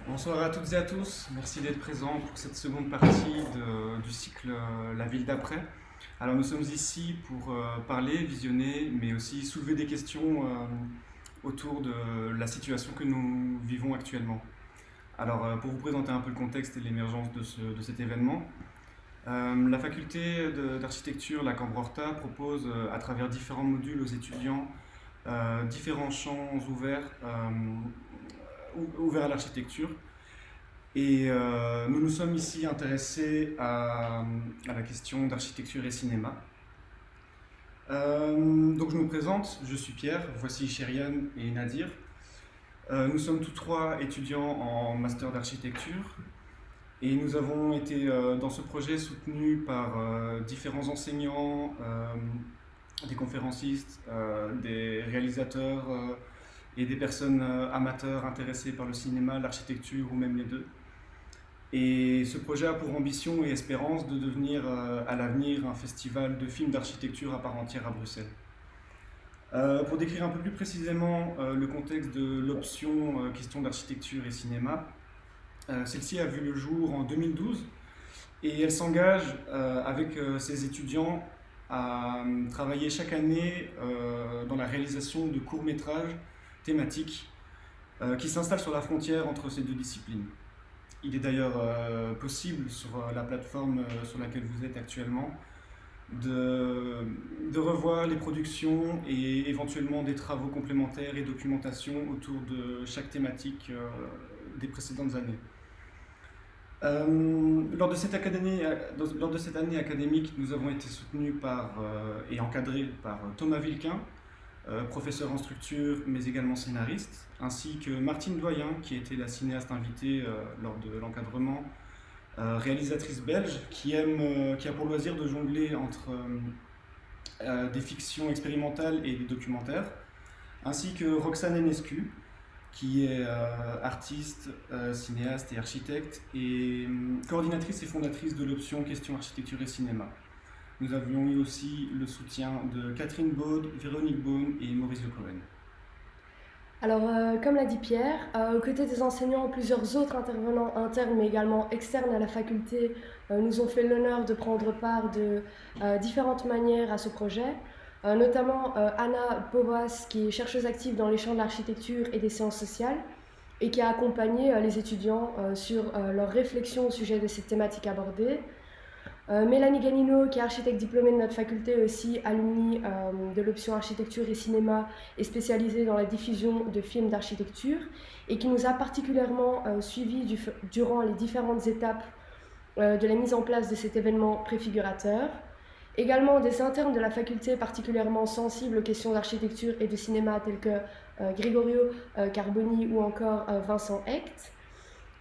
Bonsoir à toutes et à tous, merci d'être présents pour cette seconde partie du cycle La ville d'après. Alors nous sommes ici pour parler, visionner, mais aussi soulever des questions autour de la situation que nous vivons actuellement. Alors pour vous présenter un peu le contexte et l'émergence de cet événement, la faculté d'architecture, la Cambre-Horta, propose à travers différents modules aux étudiants différents champs ouverts à l'architecture. Et nous nous sommes ici intéressés à la question d'architecture et cinéma. Donc je me présente, je suis Pierre, voici Chérian et Nadir. Nous sommes tous trois étudiants en master d'architecture et nous avons été dans ce projet soutenus par différents enseignants, des conférencistes, des réalisateurs et des personnes amateurs intéressées par le cinéma, l'architecture ou même les deux. Et ce projet a pour ambition et espérance de devenir à l'avenir un festival de films d'architecture à part entière à Bruxelles. Pour décrire un peu plus précisément le contexte de l'option question d'architecture et cinéma, celle-ci a vu le jour en 2012 et elle s'engage avec ses étudiants à travailler chaque année dans la réalisation de courts-métrages thématiques qui s'installent sur la frontière entre ces deux disciplines. Il est d'ailleurs possible sur la plateforme sur laquelle vous êtes actuellement de revoir les productions et éventuellement des travaux complémentaires et documentation autour de chaque thématique des précédentes années. Lors de cette année académique, nous avons été soutenus et encadrés par Thomas Vilquin, professeur en structure mais également scénariste, ainsi que Martine Doyen, qui était la cinéaste invitée lors de l'encadrement, réalisatrice belge qui a pour loisir de jongler entre des fictions expérimentales et des documentaires, ainsi que Roxane Enescu, qui est artiste, cinéaste et architecte, et coordinatrice et fondatrice de l'option Question Architecture et Cinéma. Nous avions eu aussi le soutien de Catherine Baud, Véronique Beaune et Maurice Le Cohen. Alors, comme l'a dit Pierre, aux côtés des enseignants, plusieurs autres intervenants internes mais également externes à la faculté nous ont fait l'honneur de prendre part de différentes manières à ce projet. Notamment Anna Bobas, qui est chercheuse active dans les champs de l'architecture et des sciences sociales et qui a accompagné les étudiants sur leur réflexion au sujet de cette thématique abordée. Mélanie Ganino, qui est architecte diplômée de notre faculté, aussi alumni de l'option architecture et cinéma et spécialisée dans la diffusion de films d'architecture et qui nous a particulièrement suivis durant les différentes étapes de la mise en place de cet événement préfigurateur. Également des internes de la faculté particulièrement sensibles aux questions d'architecture et de cinéma tels que Gregorio Carboni ou encore Vincent Hecht.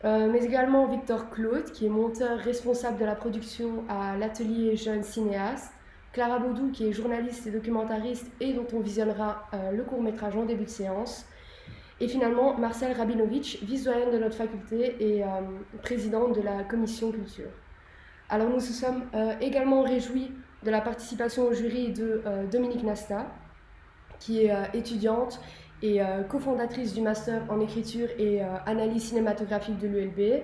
Mais également Victor Claude, qui est monteur responsable de la production à l'atelier Jeunes Cinéastes, Clara Baudou, qui est journaliste et documentariste et dont on visionnera le court-métrage en début de séance, et finalement Marcel Rabinovitch, vice-doyenne de notre faculté et présidente de la commission culture. Alors nous nous sommes également réjouis de la participation au jury de Dominique Nasta, qui est étudiante et cofondatrice du master en écriture et analyse cinématographique de l'ULB.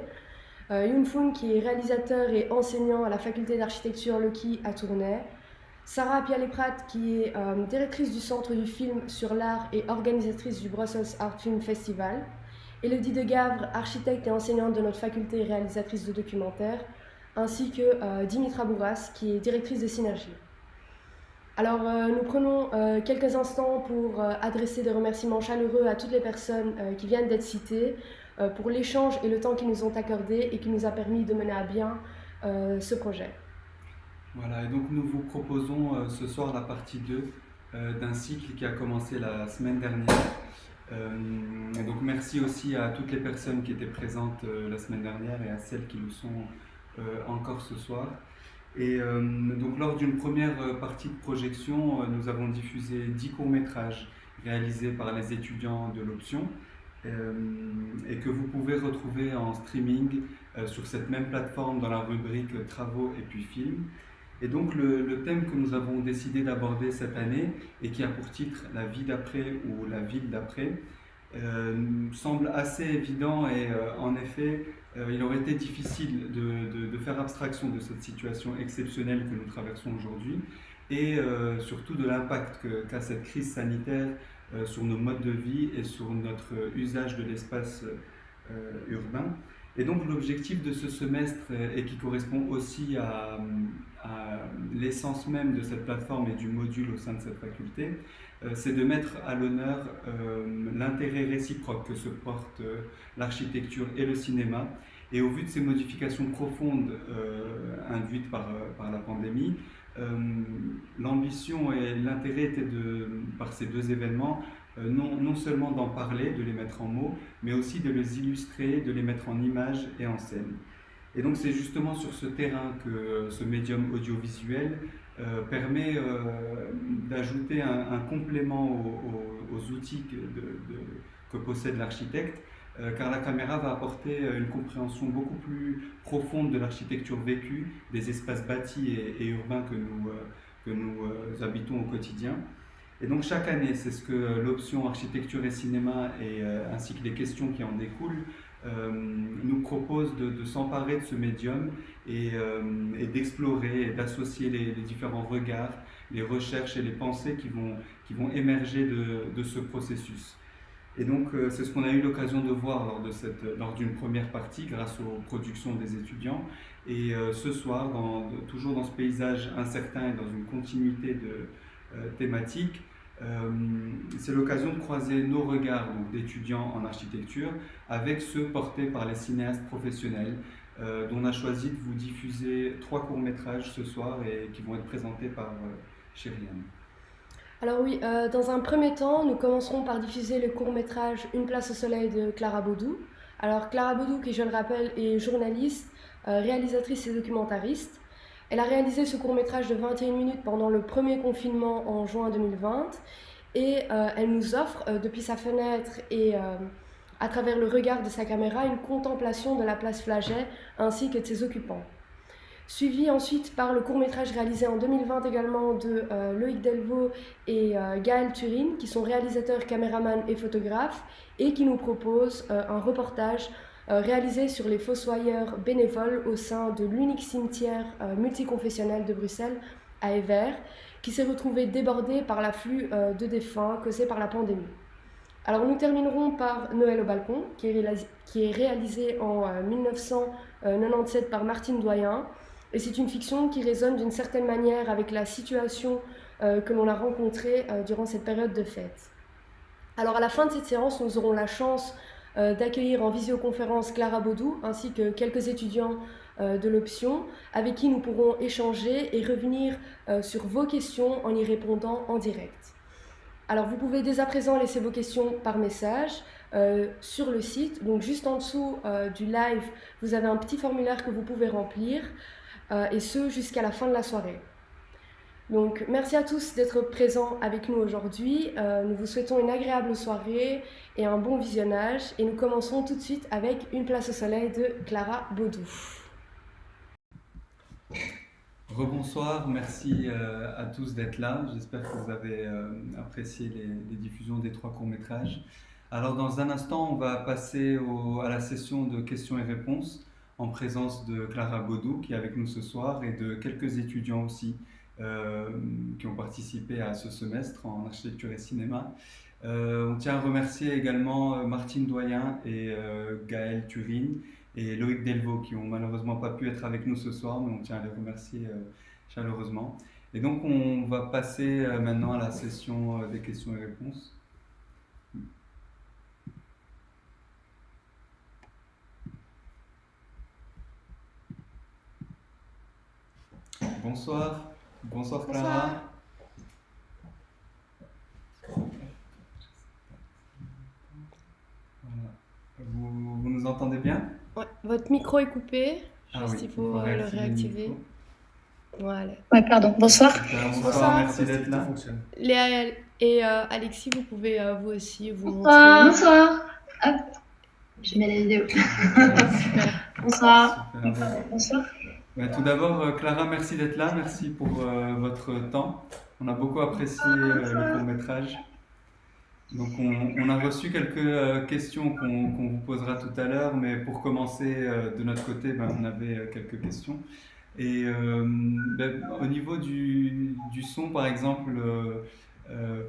Yoon Foon, qui est réalisateur et enseignant à la faculté d'architecture Loki à Tournai. Sarah Pialeprat, qui est directrice du Centre du film sur l'art et organisatrice du Brussels Art Film Festival. Élodie Degavre, architecte et enseignante de notre faculté et réalisatrice de documentaires, ainsi que Dimitra Bourras, qui est directrice de Synergie. Alors, nous prenons quelques instants pour adresser des remerciements chaleureux à toutes les personnes qui viennent d'être citées pour l'échange et le temps qu'ils nous ont accordé et qui nous a permis de mener à bien ce projet. Voilà, et donc nous vous proposons ce soir la partie 2 d'un cycle qui a commencé la semaine dernière. Et donc merci aussi à toutes les personnes qui étaient présentes la semaine dernière et à celles qui le sont encore ce soir. Et donc lors d'une première partie de projection, nous avons diffusé 10 courts-métrages réalisés par les étudiants de l'option et que vous pouvez retrouver en streaming sur cette même plateforme dans la rubrique Travaux et puis Films. Et donc le thème que nous avons décidé d'aborder cette année et qui a pour titre La vie d'après ou la ville d'après semble assez évident et en effet, il aurait été difficile de faire abstraction de cette situation exceptionnelle que nous traversons aujourd'hui et surtout de l'impact qu'a cette crise sanitaire sur nos modes de vie et sur notre usage de l'espace urbain. Et donc l'objectif de ce semestre, et qui correspond aussi à l'essence même de cette plateforme et du module au sein de cette faculté, c'est de mettre à l'honneur l'intérêt réciproque que se portent l'architecture et le cinéma. Et au vu de ces modifications profondes induites par la pandémie, l'ambition et l'intérêt étaient par ces deux événements, non seulement d'en parler, de les mettre en mots, mais aussi de les illustrer, de les mettre en images et en scène. Et donc c'est justement sur ce terrain que ce médium audiovisuel permet d'ajouter un complément aux outils que possède l'architecte, car la caméra va apporter une compréhension beaucoup plus profonde de l'architecture vécue, des espaces bâtis et urbains que nous habitons au quotidien. Et donc chaque année, c'est ce que l'option architecture et cinéma ainsi que les questions qui en découlent nous propose de s'emparer de ce médium et d'explorer et d'associer les différents regards, les recherches et les pensées qui vont émerger de ce processus. Et donc c'est ce qu'on a eu l'occasion de voir lors d'une première partie grâce aux productions des étudiants. Et ce soir, toujours dans ce paysage incertain et dans une continuité thématique, c'est l'occasion de croiser nos regards d'étudiants en architecture avec ceux portés par les cinéastes professionnels dont on a choisi de vous diffuser 3 courts-métrages ce soir et qui vont être présentés par Chériane. Alors oui, dans un premier temps, nous commencerons par diffuser le court-métrage Une place au soleil de Clara Baudou. Alors Clara Baudou, qui je le rappelle, est journaliste, réalisatrice et documentariste. Elle a réalisé ce court-métrage de 21 minutes pendant le premier confinement en juin 2020 et elle nous offre, depuis sa fenêtre et à travers le regard de sa caméra, une contemplation de la place Flagey ainsi que de ses occupants. Suivi ensuite par le court-métrage réalisé en 2020 également de Loïc Delvaux et Gaël Turine, qui sont réalisateurs, caméramans et photographes, et qui nous proposent un reportage réalisé sur les fossoyeurs bénévoles au sein de l'unique cimetière multiconfessionnel de Bruxelles, à Evere, qui s'est retrouvé débordé par l'afflux de défunts causé par la pandémie. Alors nous terminerons par Noël au balcon, qui est réalisé en 1997 par Martine Doyen, et c'est une fiction qui résonne d'une certaine manière avec la situation que l'on a rencontrée durant cette période de fête. Alors à la fin de cette séance, nous aurons la chance d'accueillir en visioconférence Clara Baudou ainsi que quelques étudiants de l'option avec qui nous pourrons échanger et revenir sur vos questions en y répondant en direct. Alors vous pouvez dès à présent laisser vos questions par message sur le site. Donc juste en dessous du live, vous avez un petit formulaire que vous pouvez remplir et ce jusqu'à la fin de la soirée. Donc merci à tous d'être présents avec nous aujourd'hui. Nous vous souhaitons une agréable soirée et un bon visionnage. Et nous commençons tout de suite avec Une place au soleil de Clara Baudou. Rebonsoir, merci à tous d'être là. J'espère que vous avez apprécié les diffusions des 3 courts-métrages. Alors dans un instant, on va passer à la session de questions et réponses en présence de Clara Baudou qui est avec nous ce soir et de quelques étudiants aussi qui ont participé à ce semestre en architecture et cinéma. On tient à remercier également Martine Doyen et Gaël Turine et Loïc Delvaux qui n'ont malheureusement pas pu être avec nous ce soir, mais on tient à les remercier chaleureusement. Et donc on va passer maintenant à la session des questions et réponses. Bonsoir. Bonsoir Clara. Bonsoir. Voilà. Vous nous entendez bien? Ouais, votre micro est coupé, juste oui, il faut le réactiver. Voilà. Ouais, pardon. Bonsoir. Bonsoir, merci d'être là. Léa et Alexis, vous pouvez vous aussi vous Bonsoir. montrer. Bonsoir. Hop. Je mets la vidéo. Super. Bonsoir. Super. Bonsoir. Tout d'abord, Clara, merci d'être là. Merci pour votre temps. On a beaucoup apprécié le court-métrage. Donc on a reçu quelques questions qu'on vous posera tout à l'heure, mais pour commencer de notre côté, on avait quelques questions. Et au niveau du son, par exemple,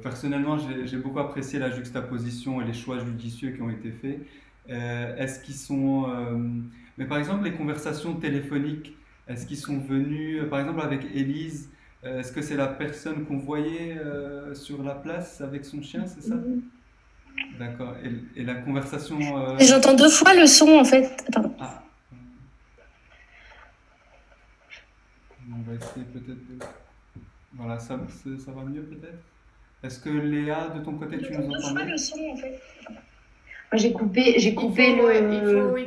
personnellement, j'ai beaucoup apprécié la juxtaposition et les choix judicieux qui ont été faits. Est-ce qu'ils sont... mais par exemple, les conversations téléphoniques, est-ce qu'ils sont venus, par exemple avec Élise, est-ce que c'est la personne qu'on voyait sur la place avec son chien, c'est ça? D'accord. Et la conversation... J'entends deux fois le son en fait. Pardon. Ah. On va essayer peut-être de... Voilà, ça va mieux peut-être? Est-ce que Léa, de ton côté, tu nous entends bien? Le son en fait. Moi j'ai coupé Il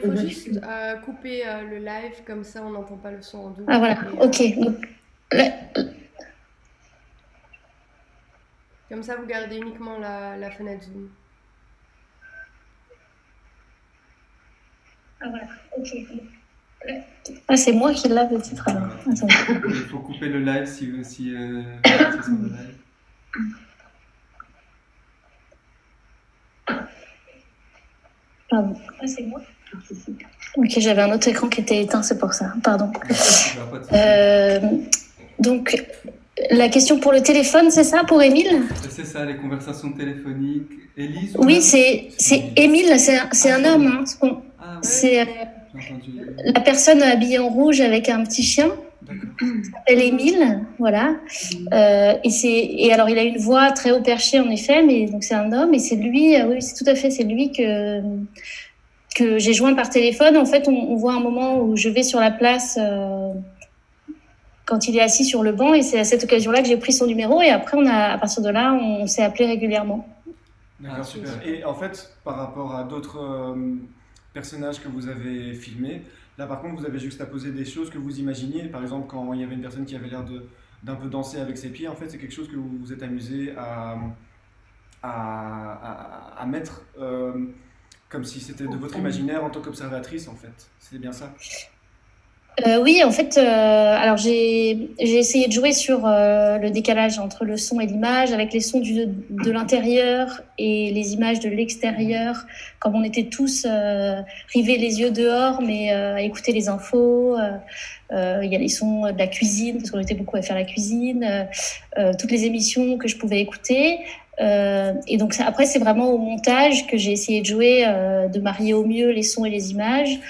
faut juste couper le live, comme ça on n'entend pas le son en double. Ah voilà, ok. Donc, comme ça vous gardez uniquement la fenêtre Zoom. ah voilà, ok. Ah, c'est moi qui lave le titre alors. Voilà. Il faut couper le live si c'est sur le live. Pardon. Ah, c'est moi. Ok, j'avais un autre écran qui était éteint, c'est pour ça. Pardon. Donc, la question pour le téléphone, c'est ça, pour Émile? C'est ça, les conversations téléphoniques. Élise? Oui, c'est Émile, c'est un homme. Hein, ah, ouais. C'est la personne habillée en rouge avec un petit chien. Il s'appelle Émile, voilà. Et alors, il a une voix très haut perché, en effet, mais donc c'est un homme. Et c'est lui, oui, c'est tout à fait, c'est lui que j'ai joint par téléphone. En fait, on voit un moment où je vais sur la place quand il est assis sur le banc, et c'est à cette occasion-là que j'ai pris son numéro. Et après, à partir de là, on s'est appelé régulièrement. D'accord, super. Et en fait, par rapport à d'autres personnages que vous avez filmés, là par contre, vous avez juxtaposé des choses que vous imaginiez. Par exemple, quand il y avait une personne qui avait l'air d'un peu danser avec ses pieds, en fait, c'est quelque chose que vous vous êtes amusé à mettre comme si c'était de votre imaginaire en tant qu'observatrice, en fait. C'est bien ça? Oui, en fait, alors j'ai essayé de jouer sur le décalage entre le son et l'image, avec les sons de l'intérieur et les images de l'extérieur, comme on était tous rivés les yeux dehors, mais à écouter les infos. Il y a les sons de la cuisine, parce qu'on était beaucoup à faire la cuisine, toutes les émissions que je pouvais écouter. Et donc après, c'est vraiment au montage que j'ai essayé de jouer, de marier au mieux les sons et les images,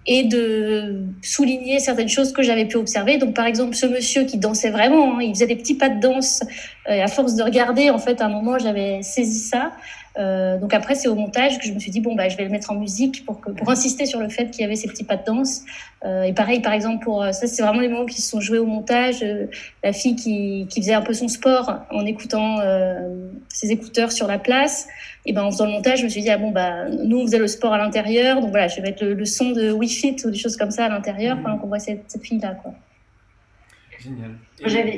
et de souligner certaines choses que j'avais pu observer. Donc, par exemple, ce monsieur qui dansait vraiment, hein, il faisait des petits pas de danse. À force de regarder, en fait, à un moment, j'avais saisi ça. Donc après, c'est au montage que je me suis dit, bon, je vais le mettre en musique pour insister sur le fait qu'il y avait ces petits pas de danse. Et pareil, par exemple, ça, c'est vraiment les moments qui se sont joués au montage. La fille qui faisait un peu son sport en écoutant ses écouteurs sur la place. Et en faisant le montage, je me suis dit, nous, on faisait le sport à l'intérieur. Donc voilà, je vais mettre le son de Wii Fit ou des choses comme ça à l'intérieur pendant qu'on voit cette fille-là, quoi. Génial.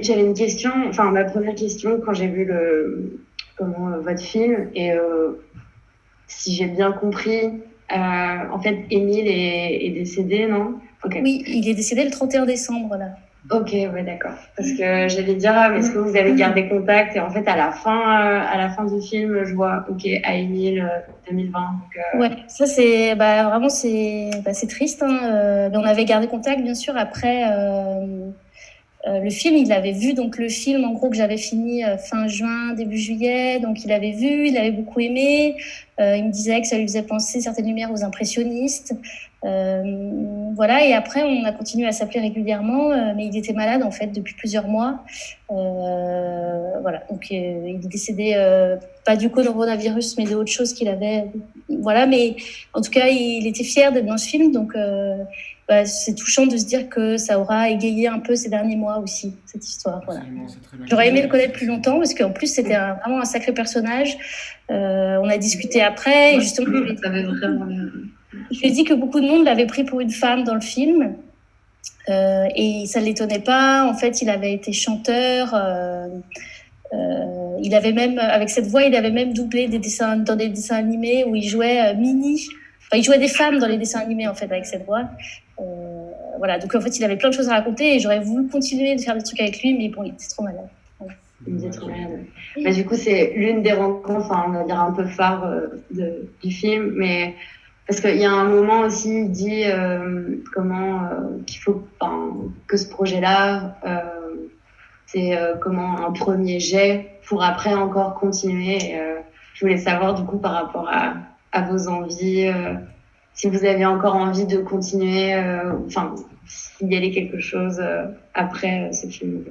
J'avais une question, enfin ma première question quand j'ai vu votre film, et si j'ai bien compris, en fait Émile est décédé, non? Okay. Oui, il est décédé le 31 décembre là. Ok, ouais, d'accord. Parce que j'allais dire, mais est-ce que vous avez gardé contact? Et en fait, à la fin du film, je vois, ok, à Émile 2020. Donc, Ouais, ça c'est vraiment c'est triste. Hein. On avait gardé contact bien sûr après. Le film, il avait vu donc le film en gros que j'avais fini fin juin, début juillet, donc il avait vu, il avait beaucoup aimé. Il me disait que ça lui faisait penser certaines lumières aux impressionnistes. Voilà, et après on a continué à s'appeler régulièrement, mais il était malade en fait depuis plusieurs mois. Voilà, donc il est décédé pas du coronavirus, mais d'autres choses qu'il avait. Voilà, mais en tout cas il était fier d'être dans ce film, donc. C'est touchant de se dire que ça aura égayé un peu ces derniers mois aussi, cette histoire. Voilà. J'aurais aimé le connaître plus longtemps, parce qu'en plus, c'était vraiment un sacré personnage. On a discuté après, et justement, je lui ai dit que beaucoup de monde l'avait pris pour une femme dans le film, et ça ne l'étonnait pas. En fait, il avait été chanteur. Il avait même, avec cette voix, il avait même doublé dans des dessins animés où il jouait Minnie. Enfin, il jouait des femmes dans les dessins animés, en fait, avec cette voix. Voilà, donc en fait, il avait plein de choses à raconter et j'aurais voulu continuer de faire des trucs avec lui, mais bon, il était trop malade. Voilà. Il me disait trop rien. Bah, du coup, c'est l'une des rencontres, enfin, on va dire un peu phare du film, mais parce qu'il y a un moment aussi, il dit qu'il faut que ce projet-là, c'est comment un premier jet pour après encore continuer. Je voulais savoir du coup par rapport à vos envies, si vous avez encore envie de continuer, enfin, s'il y avait quelque chose après ce film.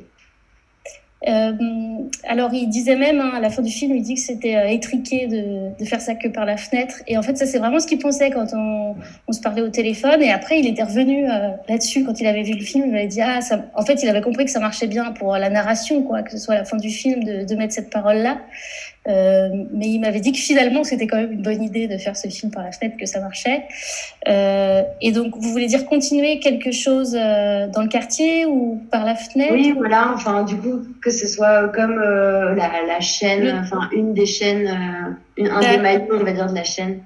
Alors, il disait même, à la fin du film, il dit que c'était étriqué de faire ça que par la fenêtre. Et en fait, ça, c'est vraiment ce qu'il pensait quand on se parlait au téléphone. Et après, il était revenu là-dessus quand il avait vu le film. Il m'avait dit, en fait, il avait compris que ça marchait bien pour la narration, quoi, que ce soit à la fin du film, de mettre cette parole-là. Mais il m'avait dit que finalement, c'était quand même une bonne idée de faire ce film par la fenêtre, que ça marchait. Et donc, vous voulez dire continuer quelque chose dans le quartier ou par la fenêtre? Oui, voilà. Enfin, du coup, que ce soit comme la chaîne, enfin une des chaînes, un des maillons, on va dire, de la chaîne.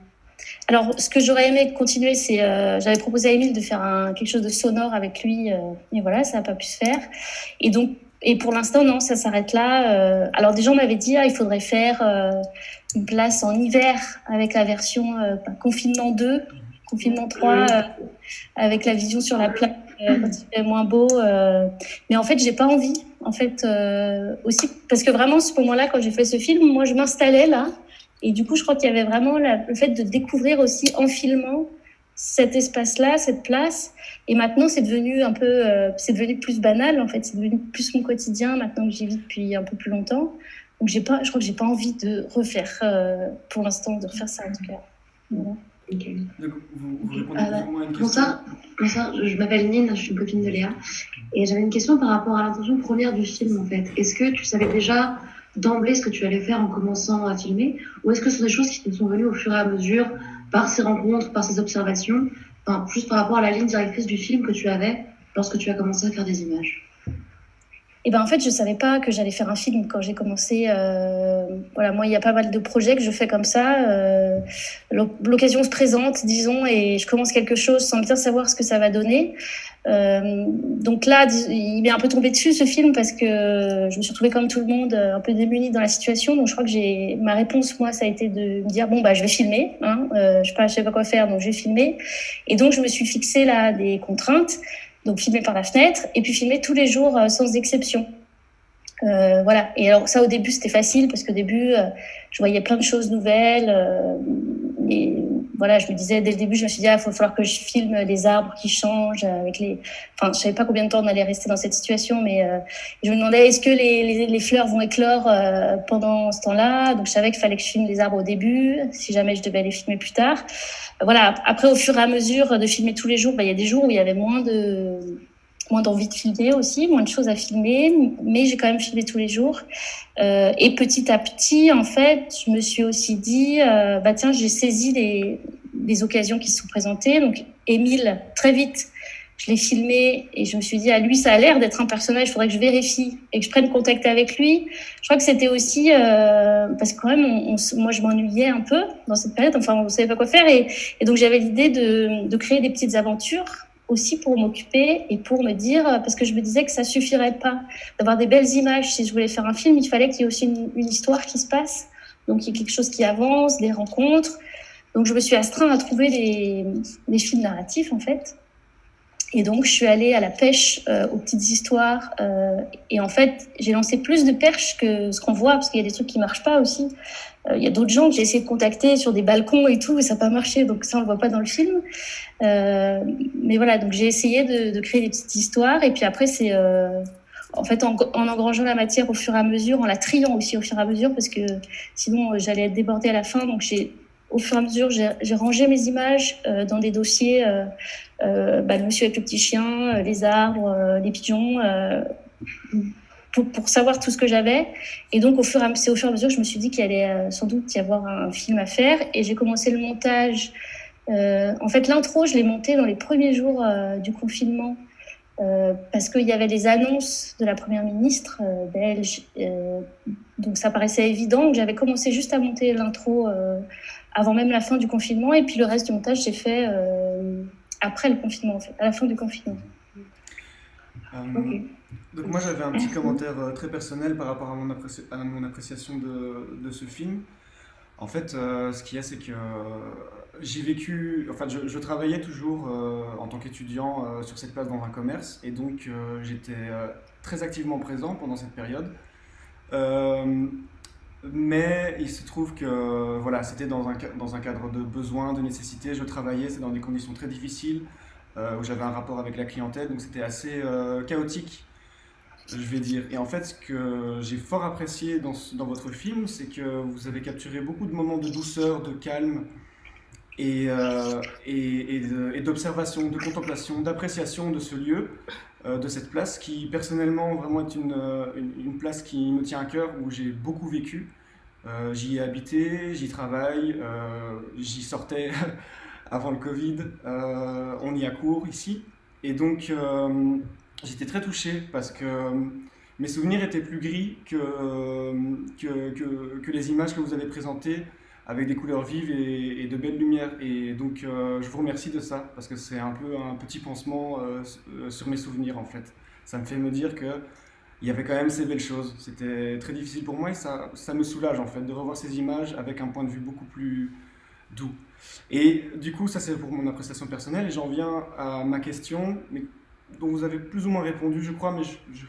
Alors, ce que j'aurais aimé continuer, c'est j'avais proposé à Émile de faire quelque chose de sonore avec lui, et voilà, ça n'a pas pu se faire. Et pour l'instant, non, ça s'arrête là. Alors, des gens m'avaient dit, il faudrait faire une place en hiver avec la version confinement 2, confinement 3, avec la vision sur la plage quand il fait moins beau. Mais en fait, j'ai pas envie. En fait, aussi, parce que vraiment, ce moment-là, quand j'ai fait ce film, moi, je m'installais là. Et du coup, je crois qu'il y avait vraiment le fait de découvrir aussi en filmant cet espace-là, cette place. Et maintenant, c'est devenu c'est devenu plus banal, en fait. C'est devenu plus mon quotidien maintenant que j'y vis depuis un peu plus longtemps. Donc, je crois que j'ai pas envie de refaire, pour l'instant, de refaire ça, en tout cas. Voilà. Okay. Donc, vous répondez plus ou moins à une question. Bonsoir, je m'appelle Nine, je suis une copine de Léa. Et j'avais une question par rapport à l'intention première du film, en fait. Est-ce que tu savais déjà d'emblée ce que tu allais faire en commençant à filmer, ou est-ce que ce sont des choses qui te sont venues au fur et à mesure par ces rencontres, par ces observations, plus par rapport à la ligne directrice du film que tu avais lorsque tu as commencé à faire des images? Eh ben, en fait, je savais pas que j'allais faire un film quand j'ai commencé. Voilà, moi, il y a pas mal de projets que je fais comme ça. L'occasion se présente, disons, et je commence quelque chose sans bien savoir ce que ça va donner. Donc là, il m'est un peu tombé dessus, ce film, parce que je me suis retrouvée comme tout le monde, un peu démunie dans la situation. Donc je crois que ma réponse, moi, ça a été de me dire, je vais filmer. Je sais pas quoi faire, donc je vais filmer. Et donc, je me suis fixée là des contraintes. Donc filmer par la fenêtre, et puis filmer tous les jours sans exception. Voilà. Et alors ça, au début, c'était facile, parce qu'au début, je voyais plein de choses nouvelles. Et voilà, je me disais, dès le début, je me suis dit, il va falloir que je filme les arbres qui changent. Enfin, je savais pas combien de temps on allait rester dans cette situation, mais je me demandais, est-ce que les fleurs vont éclore pendant ce temps-là? Donc je savais qu'il fallait que je filme les arbres au début, si jamais je devais les filmer plus tard. Voilà. Après, au fur et à mesure de filmer tous les jours, il y a des jours où il y avait moins d'envie de filmer aussi, moins de choses à filmer, mais j'ai quand même filmé tous les jours. Et petit à petit, en fait, je me suis aussi dit, tiens, j'ai saisi les occasions qui se sont présentées. Donc, Émile, très vite, je l'ai filmé et je me suis dit, lui, ça a l'air d'être un personnage, il faudrait que je vérifie et que je prenne contact avec lui. Je crois que c'était aussi parce que quand même, moi, je m'ennuyais un peu dans cette période. Enfin, on ne savait pas quoi faire. Et donc, j'avais l'idée de créer des petites aventures aussi pour m'occuper et pour me dire, parce que je me disais que ça suffirait pas d'avoir des belles images. Si je voulais faire un film, il fallait qu'il y ait aussi une histoire qui se passe. Donc, il y a quelque chose qui avance, des rencontres. Donc, je me suis astreinte à trouver des films narratifs, en fait. Et donc, je suis allée à la pêche aux petites histoires. Et en fait, j'ai lancé plus de perches que ce qu'on voit, parce qu'il y a des trucs qui marchent pas aussi. Il y a d'autres gens que j'ai essayé de contacter sur des balcons et tout, et ça n'a pas marché. Donc ça, on le voit pas dans le film. Mais voilà, donc j'ai essayé de créer des petites histoires. Et puis après, c'est en fait en engrangeant la matière au fur et à mesure, en la triant aussi au fur et à mesure, parce que sinon, j'allais être débordée à la fin. Donc au fur et à mesure, j'ai rangé mes images dans des dossiers, le monsieur avec le petit chien, les arbres, les pigeons, pour savoir tout ce que j'avais. Et donc, c'est au fur et à mesure que je me suis dit qu'il allait sans doute y avoir un film à faire. Et j'ai commencé le montage. En fait, l'intro, je l'ai monté dans les premiers jours du confinement, parce qu'il y avait les annonces de la première ministre belge. Donc, ça paraissait évident. Donc, j'avais commencé juste à monter l'intro avant même la fin du confinement. Et puis, le reste du montage, j'ai fait après le confinement, en fait, à la fin du confinement. Ok. Donc moi j'avais un petit commentaire très personnel par rapport à à mon appréciation de ce film. En fait, ce qu'il y a, c'est que j'ai vécu, enfin je travaillais toujours en tant qu'étudiant sur cette place dans un commerce et donc j'étais très activement présent pendant cette période. Euh, mais il se trouve que voilà, c'était dans un cadre de besoin, de nécessité. Je travaillais, c'est dans des conditions très difficiles où j'avais un rapport avec la clientèle, donc c'était assez chaotique, je vais dire. Et en fait, ce que j'ai fort apprécié dans votre film, c'est que vous avez capturé beaucoup de moments de douceur, de calme et d'observation, de contemplation, d'appréciation de ce lieu, de cette place qui personnellement vraiment est une place qui me tient à cœur, où j'ai beaucoup vécu. J'y ai habité, j'y travaille, j'y sortais avant le Covid, on y a cours ici. Et donc j'étais très touché parce que mes souvenirs étaient plus gris que les images que vous avez présentées avec des couleurs vives et de belles lumières. Et donc je vous remercie de ça parce que c'est un peu un petit pansement sur mes souvenirs en fait. Ça me fait me dire que il y avait quand même ces belles choses. C'était très difficile pour moi et ça me soulage en fait de revoir ces images avec un point de vue beaucoup plus doux. Et du coup, ça c'est pour mon appréciation personnelle et j'en viens à ma question, mais dont vous avez plus ou moins répondu, je crois, mais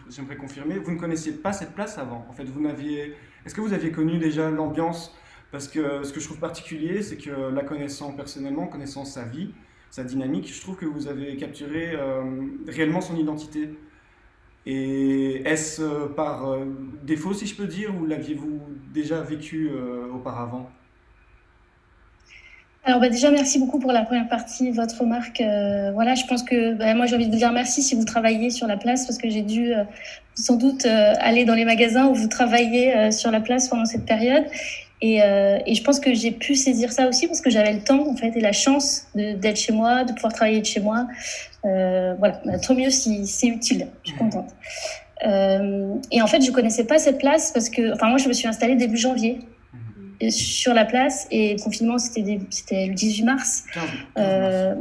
j'aimerais confirmer. Vous ne connaissiez pas cette place avant. En fait, est-ce que vous aviez connu déjà l'ambiance? Parce que ce que je trouve particulier, c'est que la connaissant personnellement, connaissant sa vie, sa dynamique, je trouve que vous avez capturé réellement son identité. Et est-ce par défaut, si je peux dire, ou l'aviez-vous déjà vécu auparavant? Alors bah déjà, merci beaucoup pour la première partie, votre remarque. Voilà, je pense que moi, j'ai envie de vous dire merci si vous travaillez sur la place, parce que j'ai dû sans doute aller dans les magasins où vous travaillez sur la place pendant cette période. Et je pense que j'ai pu saisir ça aussi parce que j'avais le temps en fait et la chance d'être chez moi, de pouvoir travailler de chez moi. Voilà, tant mieux si c'est utile. Je suis contente. Et en fait, je connaissais pas cette place parce que, enfin, moi, je me suis installée début janvier sur la place et le confinement c'était le 18 mars.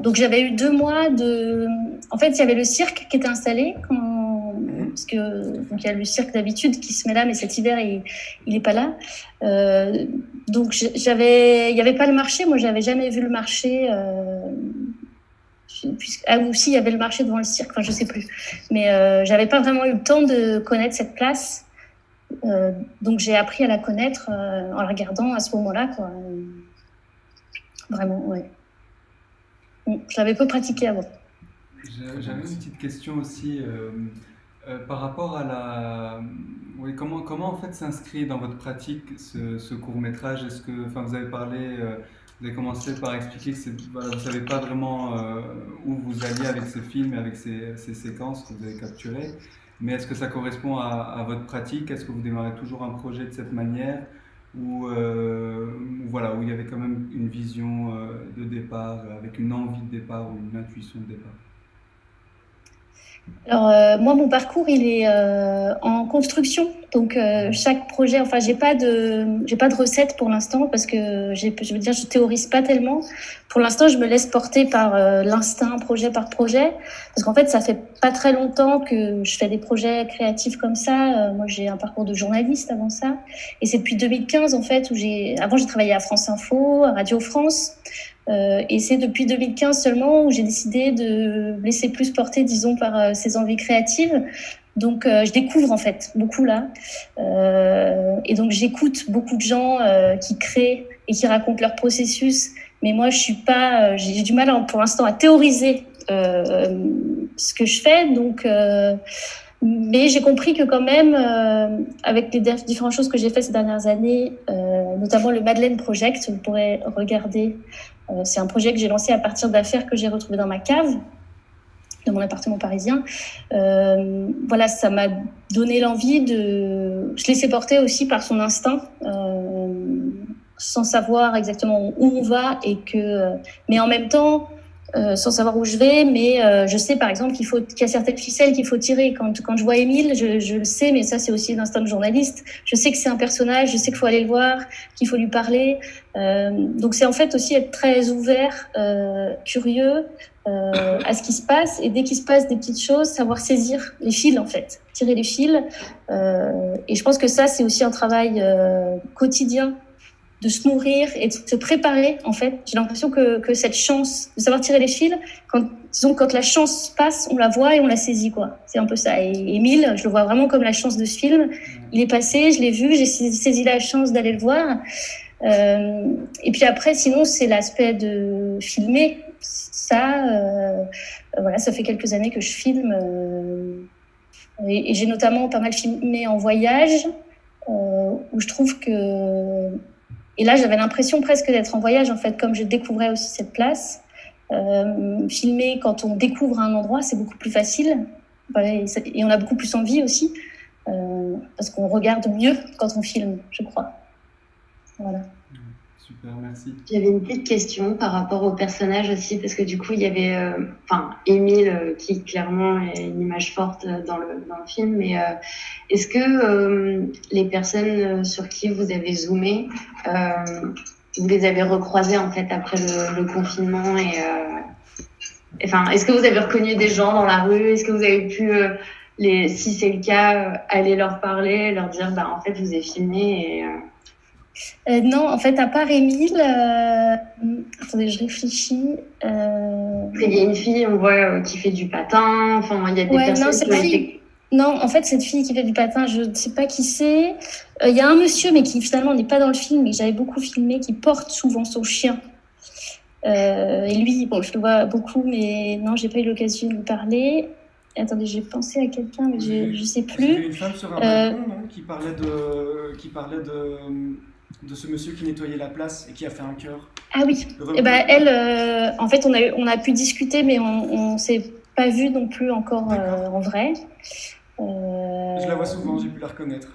Donc j'avais eu 2 mois de. En fait, il y avait le cirque qui était installé parce que donc il y a le cirque d'habitude qui se met là, mais cet hiver il est pas là. Donc il y avait pas le marché. Moi, j'avais jamais vu le marché. Ou si, il y avait le marché devant le cirque. Enfin, je sais plus. Mais j'avais pas vraiment eu le temps de connaître cette place. Donc j'ai appris à la connaître en la regardant à ce moment-là, quoi. Vraiment, ouais. Je l'avais peu pratiqué avant. J'avais une petite question aussi par rapport à la. Oui, comment en fait s'inscrit dans votre pratique ce court-métrage? Est-ce que, enfin, vous avez parlé, vous avez commencé par expliquer que voilà, vous ne savez pas vraiment où vous alliez avec ce film et avec ces séquences que vous avez capturées. Mais est-ce que ça correspond à votre pratique? Est-ce que vous démarrez toujours un projet de cette manière? Ou voilà, où il y avait quand même une vision de départ, avec une envie de départ ou une intuition de départ? Alors moi, mon parcours, il est en construction. Donc chaque projet, enfin, j'ai pas de recette pour l'instant parce que je veux dire, je théorise pas tellement. Pour l'instant, je me laisse porter par l'instinct, projet par projet, parce qu'en fait, ça fait pas très longtemps que je fais des projets créatifs comme ça. Moi, j'ai un parcours de journaliste avant ça, et c'est depuis 2015 en fait avant j'ai travaillé à France Info, à Radio France. Et c'est depuis 2015 seulement où j'ai décidé de me laisser plus porter, disons, par ces envies créatives. Donc, je découvre en fait beaucoup là. Et donc, j'écoute beaucoup de gens qui créent et qui racontent leur processus. Mais moi, je suis pas, j'ai du mal pour l'instant à théoriser ce que je fais. Donc, mais j'ai compris que quand même, avec les différentes choses que j'ai faites ces dernières années, notamment le Madeleine Project, vous pourrez regarder. C'est un projet que j'ai lancé à partir d'affaires que j'ai retrouvées dans ma cave, dans mon appartement parisien. Voilà, ça m'a donné l'envie de se laisser porter aussi par son instinct, sans savoir exactement où on va, mais en même temps, sans savoir où je vais, mais je sais par exemple qu'il y a certaines ficelles qu'il faut tirer. Quand je vois Émile, je le sais, mais ça c'est aussi l'instinct de journaliste. Je sais que c'est un personnage, je sais qu'il faut aller le voir, qu'il faut lui parler. Donc c'est en fait aussi être très ouvert, curieux à ce qui se passe, et dès qu'il se passe des petites choses, savoir saisir les fils en fait, tirer les fils. Et je pense que ça c'est aussi un travail quotidien, de se nourrir et de se préparer, en fait. J'ai l'impression que cette chance de savoir tirer les fils, quand la chance passe, on la voit et on la saisit, quoi. C'est un peu ça. Et Émile, je le vois vraiment comme la chance de ce film. Il est passé, je l'ai vu, j'ai saisi la chance d'aller le voir. Et puis après, sinon, c'est l'aspect de filmer. Ça, voilà, ça fait quelques années que je filme. Et j'ai notamment pas mal filmé en voyage, où je trouve que... Et là, j'avais l'impression presque d'être en voyage, en fait, comme je découvrais aussi cette place. Filmer quand on découvre un endroit, c'est beaucoup plus facile. Voilà, et on a beaucoup plus envie aussi, parce qu'on regarde mieux quand on filme, je crois. Voilà. Super, merci. J'avais une petite question par rapport au personnage aussi, parce que du coup, il y avait Émile, qui clairement est une image forte dans le film, mais est-ce que les personnes sur qui vous avez zoomé, vous les avez recroisées en fait après le confinement est-ce que vous avez reconnu des gens dans la rue? Est-ce que vous avez pu, si c'est le cas, aller leur parler, leur dire en fait, je vous ai filmé non, en fait, à part Émile, attendez, je réfléchis. Il y a une fille, on voit, qui fait du patin. Enfin, il y a des personnes Non, en fait, cette fille qui fait du patin, je ne sais pas qui c'est. Il y a un monsieur, mais qui finalement n'est pas dans le film, mais que j'avais beaucoup filmé, qui porte souvent son chien. Et lui, bon, je le vois beaucoup, mais non, j'ai pas eu l'occasion de lui parler. Attendez, j'ai pensé à quelqu'un, mais je sais plus. Il y avait une femme sur un balcon, non, qui parlait de ce monsieur qui nettoyait la place et qui a fait un cœur. Ah oui. Et elle, en fait, on a pu discuter, mais on s'est pas vu non plus encore en vrai. Je la vois souvent, j'ai pu la reconnaître.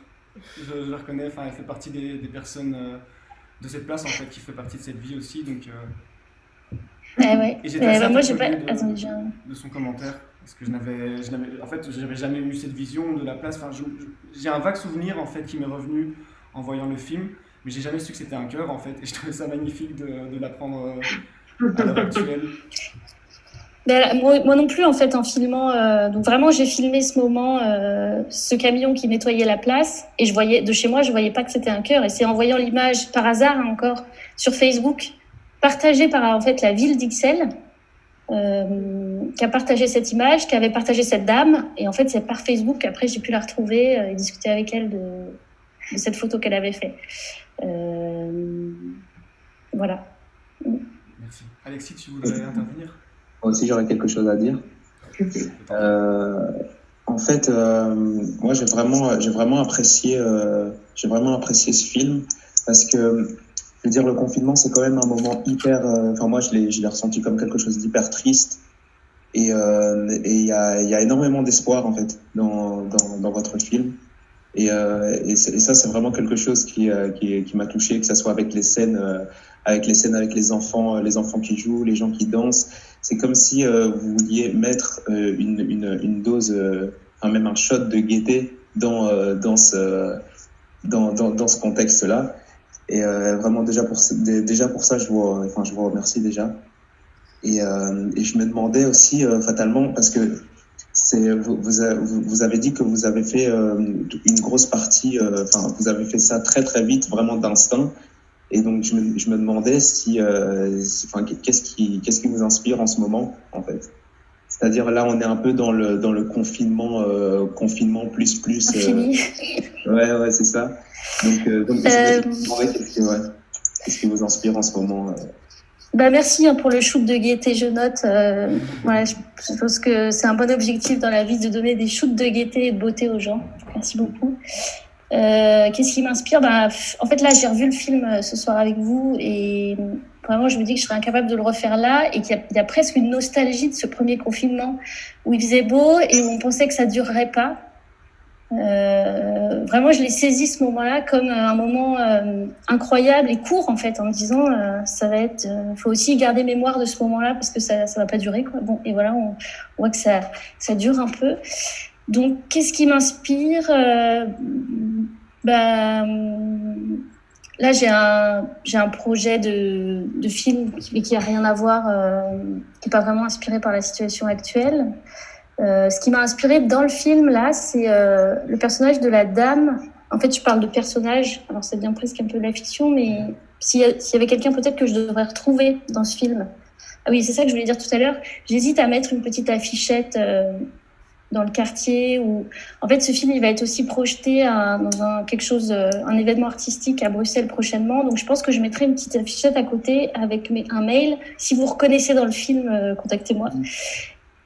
Je la reconnais, elle fait partie des personnes de cette place en fait, qui fait partie de cette vie aussi, donc. Ouais. Et j'étais assez moi j'ai pas. Attendez, de son commentaire, parce que j'avais jamais eu cette vision de la place. J'ai un vague souvenir en fait qui m'est revenu en voyant le film, mais j'ai jamais su que c'était un cœur en fait, et je trouvais ça magnifique de l'apprendre à l'heure actuelle. Moi non plus en fait en filmant, donc vraiment j'ai filmé ce moment, ce camion qui nettoyait la place, et je voyais de chez moi, je voyais pas que c'était un cœur, et c'est en voyant l'image par hasard encore sur Facebook, partagée par en fait la ville d'Ixelles, qui a partagé cette image, qui avait partagé cette dame, et en fait c'est par Facebook après j'ai pu la retrouver et discuter avec elle de cette photo qu'elle avait fait. Voilà. Merci. Alexis, tu voudrais intervenir? Moi aussi, j'aurais quelque chose à dire. En fait, moi, j'ai vraiment apprécié ce film parce que, je veux dire, le confinement, c'est quand même un moment hyper. Moi, je l'ai ressenti comme quelque chose d'hyper triste. Et il y a énormément d'espoir en fait dans votre film. Et ça, c'est vraiment quelque chose qui m'a touché, que ça soit avec les scènes avec les enfants qui jouent, les gens qui dansent. C'est comme si vous vouliez mettre une dose, même un shot de gaieté dans ce contexte-là. Et vraiment déjà pour ça, je vous remercie déjà. Et je me demandais aussi fatalement, parce que vous avez dit que vous avez fait une grosse partie, vous avez fait ça très très vite, vraiment d'instinct. Et donc je me demandais qu'est-ce qui vous inspire en ce moment en fait. C'est-à-dire là on est un peu dans le confinement plus. Ouais c'est ça. Donc qu'est-ce qui vous inspire en ce moment Merci pour le shoot de gaieté, je note. Voilà, je pense que c'est un bon objectif dans la vie de donner des shoots de gaieté et de beauté aux gens. Merci beaucoup. Qu'est-ce qui m'inspire? En fait, là, j'ai revu le film ce soir avec vous et vraiment, je me dis que je serais incapable de le refaire là et qu'il y a presque une nostalgie de ce premier confinement où il faisait beau et où on pensait que ça durerait pas. Vraiment, je l'ai saisi ce moment-là comme un moment incroyable et court en fait, en me disant ça va être, faut aussi garder mémoire de ce moment-là parce que ça va pas durer quoi. Bon, et voilà, on voit que ça dure un peu. Donc, qu'est-ce qui m'inspire bah, là, j'ai un projet de film mais qui a rien à voir, qui est pas vraiment inspiré par la situation actuelle. Ce qui m'a inspiré dans le film, là, c'est le personnage de la dame. En fait, je parle de personnage, alors ça devient presque un peu de la fiction, mais s'il y avait quelqu'un peut-être que je devrais retrouver dans ce film. Ah oui, c'est ça que je voulais dire tout à l'heure. J'hésite à mettre une petite affichette dans le quartier. En fait, ce film, il va être aussi projeté dans un événement artistique à Bruxelles prochainement. Donc, je pense que je mettrai une petite affichette à côté avec un mail. Si vous reconnaissez dans le film, contactez-moi.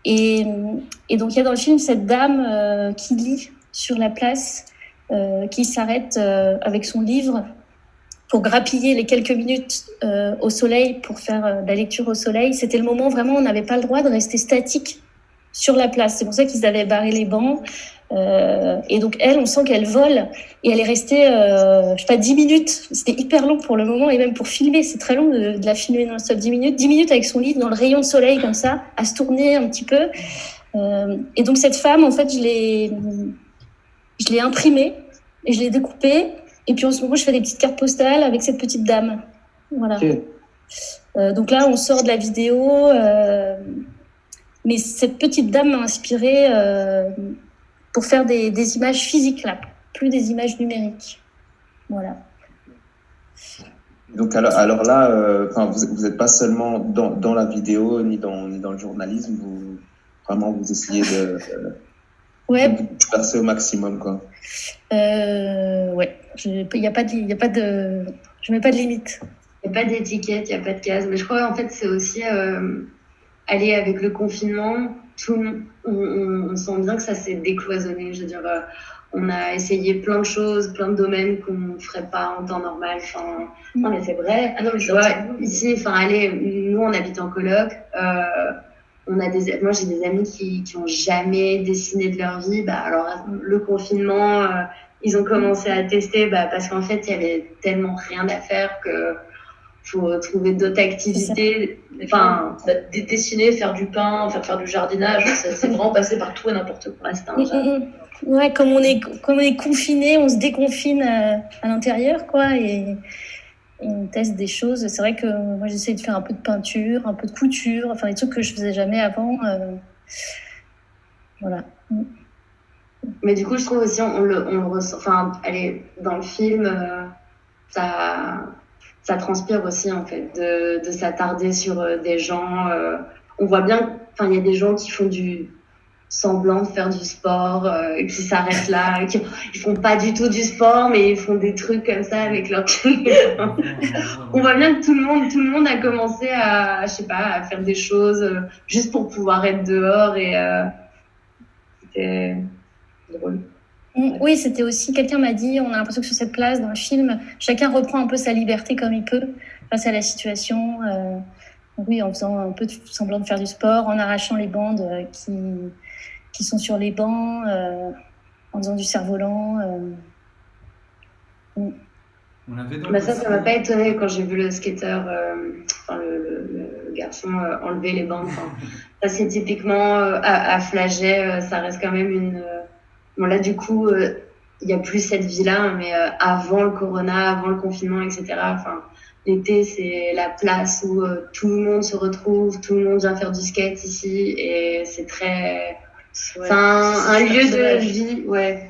Et donc, il y a dans le film cette dame qui lit sur la place, qui s'arrête avec son livre pour grappiller les quelques minutes au soleil, pour faire de la lecture au soleil. C'était le moment vraiment où on n'avait pas le droit de rester statique sur la place. C'est pour ça qu'ils avaient barré les bancs. Et donc, elle, on sent qu'elle vole. Et elle est restée, je sais pas, 10 minutes. C'était hyper long pour le moment. Et même pour filmer, c'est très long de la filmer non-stop 10 minutes. 10 minutes avec son livre dans le rayon de soleil, comme ça, à se tourner un petit peu. Et donc, cette femme, en fait, je l'ai imprimée et je l'ai découpée. Et puis, en ce moment, je fais des petites cartes postales avec cette petite dame. Voilà. Okay. Donc là, on sort de la vidéo. Mais cette petite dame m'a inspirée pour faire des images physiques, là, plus des images numériques. Voilà. Donc alors là, vous n'êtes pas seulement dans la vidéo ni dans le journalisme, vous essayez de percer au maximum, quoi. Ouais, je mets pas de limite. Il n'y a pas d'étiquette, il n'y a pas de case. Mais je crois en fait c'est aussi aller avec le confinement. On sent bien que ça s'est décloisonné. Je veux dire, on a essayé plein de choses, plein de domaines qu'on ne ferait pas en temps normal. Enfin, non, mais c'est vrai. Ah non, mais je vois, ici, nous, on habite en coloc. Moi, j'ai des amis qui n'ont jamais dessiné de leur vie. Alors, le confinement, ils ont commencé à tester parce qu'en fait, il y avait tellement rien à faire que faut trouver d'autres activités. Enfin, dessiner, faire du pain, faire du jardinage, c'est vraiment passé par tout et n'importe quoi. Ouais, comme on est confiné, on se déconfine à l'intérieur, quoi, et on teste des choses. C'est vrai que moi, j'essaie de faire un peu de peinture, un peu de couture, enfin des trucs que je faisais jamais avant. Voilà. Mais du coup, je trouve aussi, on le ressent. Enfin, dans le film, ça transpire aussi, en fait, de s'attarder sur des gens. On voit bien, il y a des gens qui font du semblant de faire du sport, et qui s'arrêtent là, ils font pas du tout du sport, mais ils font des trucs comme ça avec leur On voit bien que tout le monde a commencé à faire des choses juste pour pouvoir être dehors, et c'était drôle. Oui, c'était aussi, quelqu'un m'a dit, on a l'impression que sur cette place, dans le film, chacun reprend un peu sa liberté comme il peut face à la situation. Oui, en faisant un peu semblant de faire du sport, en arrachant les bandes qui sont sur les bancs, en faisant du cerf-volant. On avait ça m'a pas étonné quand j'ai vu le skater, le garçon enlever les bandes. Ça, c'est typiquement à Flaget, ça reste quand même une... Bon, là, du coup, il n'y a plus cette vie-là, mais avant le corona, avant le confinement, etc. L'été, c'est la place où tout le monde se retrouve, tout le monde vient faire du skate ici, et c'est très... Ouais, c'est un lieu de vie,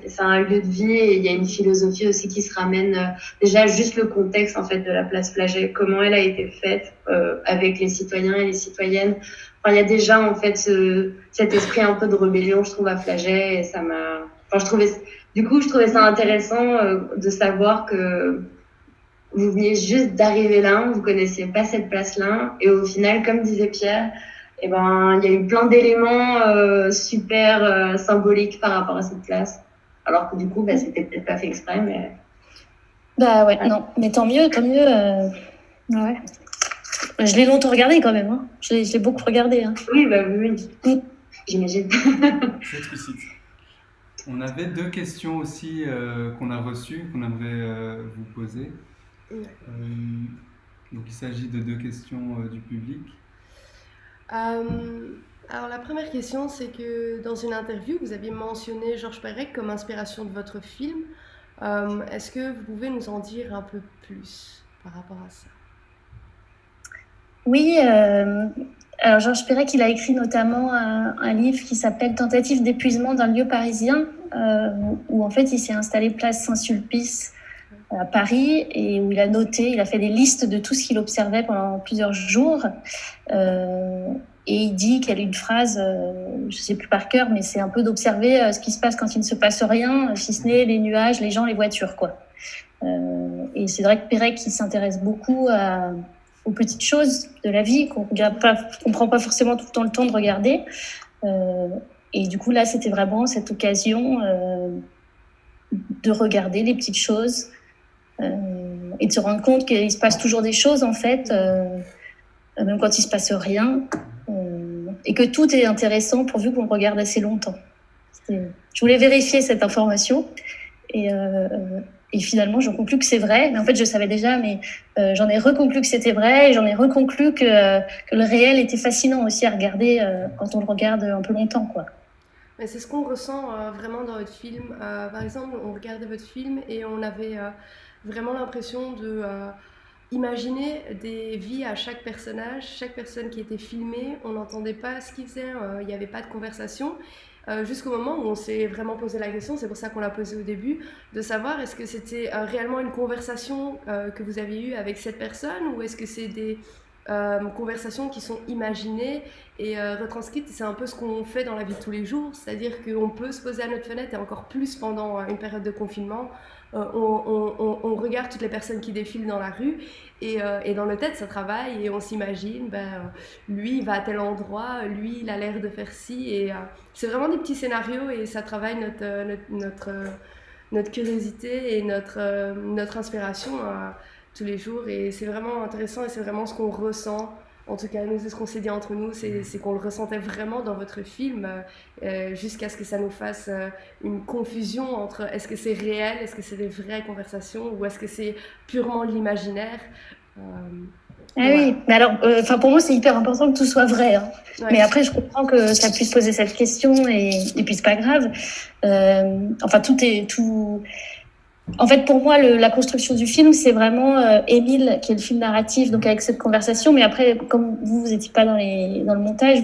c'est un lieu de vie, et il y a une philosophie aussi qui se ramène. Déjà, juste le contexte, en fait, de la place Flaget, comment elle a été faite avec les citoyens et les citoyennes. Il y a déjà, en fait, cet esprit un peu de rébellion, je trouve, à Flaget, et ça m'a... je trouvais ça intéressant de savoir que vous veniez juste d'arriver là, vous connaissiez pas cette place-là, et au final, comme disait Pierre, il y a eu plein d'éléments super symboliques par rapport à cette place. Alors que du coup, c'était peut-être pas fait exprès, mais... non, mais tant mieux. Ouais. Je l'ai longtemps regardé quand même, hein. Je l'ai beaucoup regardé. Hein. Oui, oui. J'imagine. C'est explicite. On avait 2 questions aussi qu'on a reçues, qu'on aimerait vous poser. Donc il s'agit de 2 questions du public. Alors la première question, c'est que dans une interview, vous aviez mentionné Georges Perec comme inspiration de votre film. Est-ce que vous pouvez nous en dire un peu plus par rapport à ça? Oui, alors Georges Perec, il a écrit notamment un livre qui s'appelle Tentative d'épuisement d'un lieu parisien, où en fait il s'est installé place Saint-Sulpice à Paris et où il a fait des listes de tout ce qu'il observait pendant plusieurs jours. Et il dit qu'il y a une phrase, je ne sais plus par cœur, mais c'est un peu d'observer ce qui se passe quand il ne se passe rien, si ce n'est les nuages, les gens, les voitures, quoi. Et c'est vrai que Perec, il s'intéresse beaucoup aux petites choses de la vie qu'on prend pas forcément tout le temps le temps de regarder. Et du coup, là, c'était vraiment cette occasion de regarder les petites choses et de se rendre compte qu'il se passe toujours des choses, en fait, même quand il se passe rien, et que tout est intéressant pourvu qu'on le regarde assez longtemps. Je voulais vérifier cette information et finalement, j'en conclus que c'est vrai. Mais en fait, je savais déjà, mais j'en ai reconclu que c'était vrai. Et j'en ai reconclu que le réel était fascinant aussi à regarder quand on le regarde un peu longtemps, quoi. Mais c'est ce qu'on ressent vraiment dans votre film. Par exemple, on regardait votre film et on avait vraiment l'impression de imaginer des vies à chaque personnage, chaque personne qui était filmée. On n'entendait pas ce qu'il faisait, il n'y avait pas de conversation. Jusqu'au moment où on s'est vraiment posé la question, c'est pour ça qu'on l'a posé au début, de savoir est-ce que c'était réellement une conversation que vous avez eue avec cette personne ou est-ce que c'est des conversations qui sont imaginées et retranscrites. C'est un peu ce qu'on fait dans la vie de tous les jours, c'est-à-dire qu'on peut se poser à notre fenêtre et encore plus pendant une période de confinement. On regarde toutes les personnes qui défilent dans la rue et dans notre tête ça travaille et on s'imagine lui il va à tel endroit, lui il a l'air de faire ci et c'est vraiment des petits scénarios et ça travaille notre curiosité et notre inspiration tous les jours et c'est vraiment intéressant et c'est vraiment ce qu'on ressent. En tout cas, nous, c'est ce qu'on s'est dit entre nous, c'est qu'on le ressentait vraiment dans votre film, jusqu'à ce que ça nous fasse une confusion entre est-ce que c'est réel, est-ce que c'est des vraies conversations ou est-ce que c'est purement de l'imaginaire. Voilà. Oui, mais alors, pour moi, c'est hyper important que tout soit vrai. Hein. Ouais. Mais après, je comprends que ça puisse poser cette question et puis c'est pas grave. Tout. En fait, pour moi, la construction du film, c'est vraiment Émile, qui est le film narratif, donc avec cette conversation. Mais après, comme vous n'étiez pas dans le montage,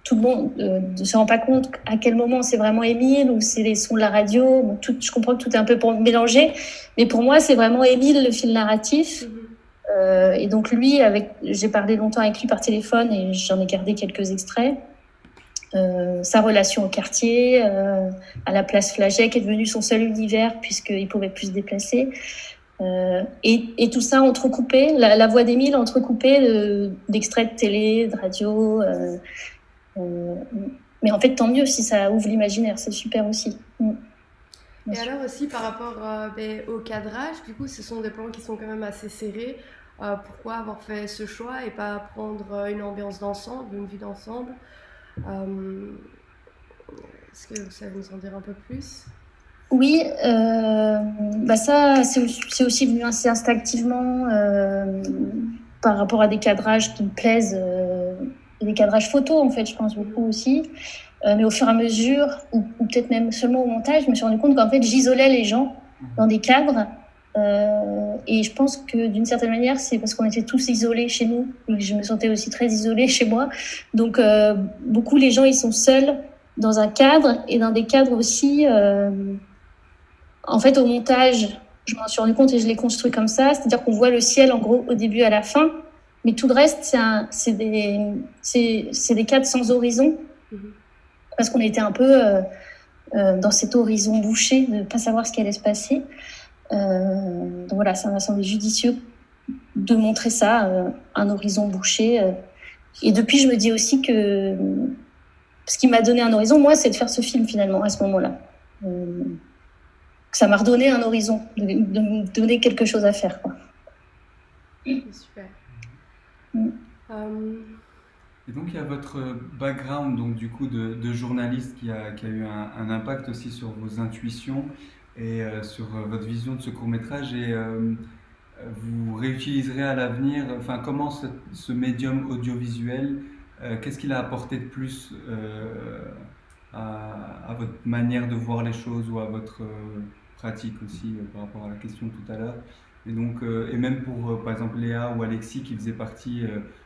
tout le monde ne se rend pas compte à quel moment c'est vraiment Émile ou c'est les sons de la radio. Bon, je comprends que tout est un peu mélangé. Mais pour moi, c'est vraiment Émile, le film narratif. Et donc lui, j'ai parlé longtemps avec lui par téléphone et j'en ai gardé quelques extraits. Sa relation au quartier, à la place Flagey, qui est devenue son seul univers puisqu'il ne pouvait plus se déplacer. Et tout ça entrecoupé, la voix d'Émile entrecoupée d'extraits de télé, de radio. Mais en fait, tant mieux si ça ouvre l'imaginaire, c'est super aussi. Et alors aussi par rapport au cadrage, du coup, ce sont des plans qui sont quand même assez serrés. Pourquoi avoir fait ce choix et pas prendre une ambiance d'ensemble, une vue d'ensemble? Est-ce que vous savez nous en dire un peu plus? Oui, ça c'est aussi venu assez instinctivement par rapport à des cadrages qui me plaisent, des cadrages photos en fait, je pense beaucoup aussi. Mais au fur et à mesure, ou peut-être même seulement au montage, je me suis rendu compte qu'en fait j'isolais les gens dans des cadres. Et je pense que d'une certaine manière, c'est parce qu'on était tous isolés chez nous et que je me sentais aussi très isolée chez moi. Donc, beaucoup les gens, ils sont seuls dans un cadre et dans des cadres aussi. En fait, au montage, je m'en suis rendu compte et je l'ai construit comme ça. C'est-à-dire qu'on voit le ciel en gros au début et à la fin, mais tout le reste, c'est des cadres sans horizon parce qu'on était un peu dans cet horizon bouché de ne pas savoir ce qui allait se passer. Donc voilà, ça m'a semblé judicieux de montrer ça, un horizon bouché. Et depuis, je me dis aussi que ce qui m'a donné un horizon, moi, c'est de faire ce film finalement à ce moment-là. Ça m'a redonné un horizon, de me donner quelque chose à faire, quoi. Super. Et donc il y a votre background donc du coup de journaliste qui a eu un impact aussi sur vos intuitions et sur votre vision de ce court-métrage et vous réutiliserez à l'avenir, enfin comment ce médium audiovisuel, qu'est-ce qu'il a apporté de plus à votre manière de voir les choses ou à votre pratique aussi par rapport à la question de tout à l'heure. Et donc, et même pour par exemple Léa ou Alexis qui faisaient partie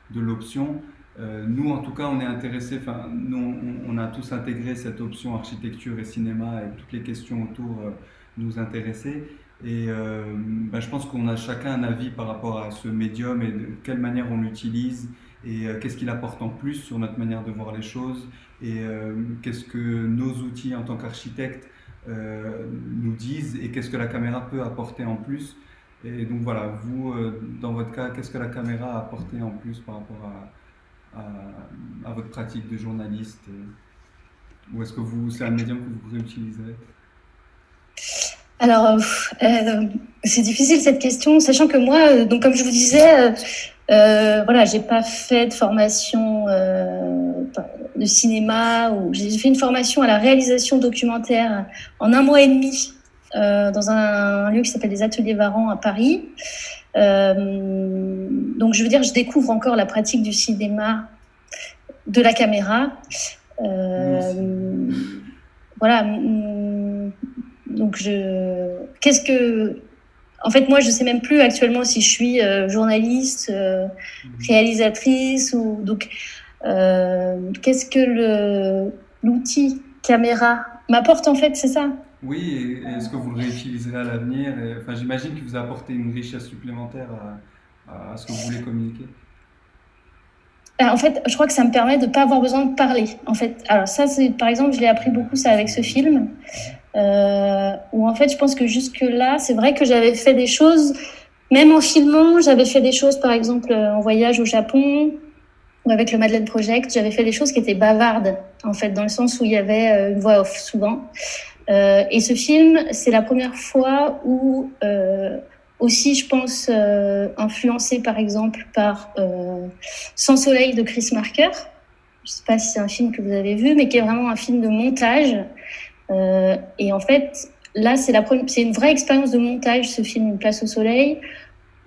de l'option, nous en tout cas on est intéressés, enfin nous on a tous intégré cette option architecture et cinéma et toutes les questions autour nous intéressaient. Et je pense qu'on a chacun un avis par rapport à ce médium et de quelle manière on l'utilise et qu'est-ce qu'il apporte en plus sur notre manière de voir les choses et qu'est-ce que nos outils en tant qu'architectes nous disent et qu'est-ce que la caméra peut apporter en plus. Et donc voilà, vous, dans votre cas, qu'est-ce que la caméra a apporté en plus par rapport à votre pratique de journaliste ou est-ce que c'est un médium que vous réutiliserez? Alors, c'est difficile cette question, sachant que moi, donc comme je vous disais, voilà, j'ai pas fait de formation de cinéma ou j'ai fait une formation à la réalisation documentaire en 1 mois et demi dans un lieu qui s'appelle les Ateliers Varan à Paris. Donc, je veux dire, je découvre encore la pratique du cinéma, de la caméra. Voilà. Donc, en fait, moi, je sais même plus actuellement si je suis journaliste, réalisatrice ou donc. Qu'est-ce que l'outil caméra m'apporte en fait, c'est ça? Oui, et est-ce que vous le réutiliserez à l'avenir? Enfin, j'imagine qu'il vous a apporté une richesse supplémentaire à ce que vous voulez communiquer. En fait, je crois que ça me permet de ne pas avoir besoin de parler. En fait, alors ça, par exemple, je l'ai appris beaucoup ça avec ce film, où en fait, je pense que jusque-là, c'est vrai que j'avais fait des choses, même en filmant, j'avais fait des choses, par exemple, en voyage au Japon, ou avec le Madeleine Project, j'avais fait des choses qui étaient bavardes, en fait, dans le sens où il y avait une voix off, souvent. Et ce film, c'est la première fois où, aussi, je pense, influencé, par exemple, par Sans soleil de Chris Marker. Je ne sais pas si c'est un film que vous avez vu, mais qui est vraiment un film de montage. Et en fait, là, c'est une vraie expérience de montage, ce film, Une place au soleil,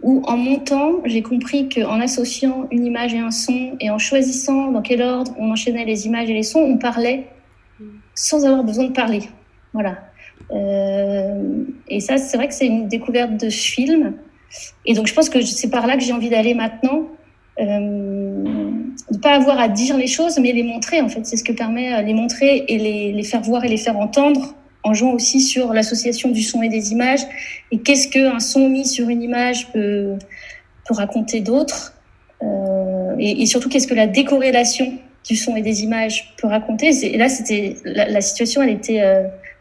où en montant, j'ai compris qu'en associant une image et un son, et en choisissant dans quel ordre on enchaînait les images et les sons, on parlait sans avoir besoin de parler. Voilà. Et ça, c'est vrai que c'est une découverte de ce film. Et donc, je pense que c'est par là que j'ai envie d'aller maintenant. De ne pas avoir à dire les choses, mais les montrer, en fait. C'est ce que permet les montrer et les faire voir et les faire entendre, en jouant aussi sur l'association du son et des images. Et qu'est-ce qu'un son mis sur une image peut raconter d'autre. Et surtout, qu'est-ce que la décorrélation du son et des images peut raconter. Et là, la situation, elle était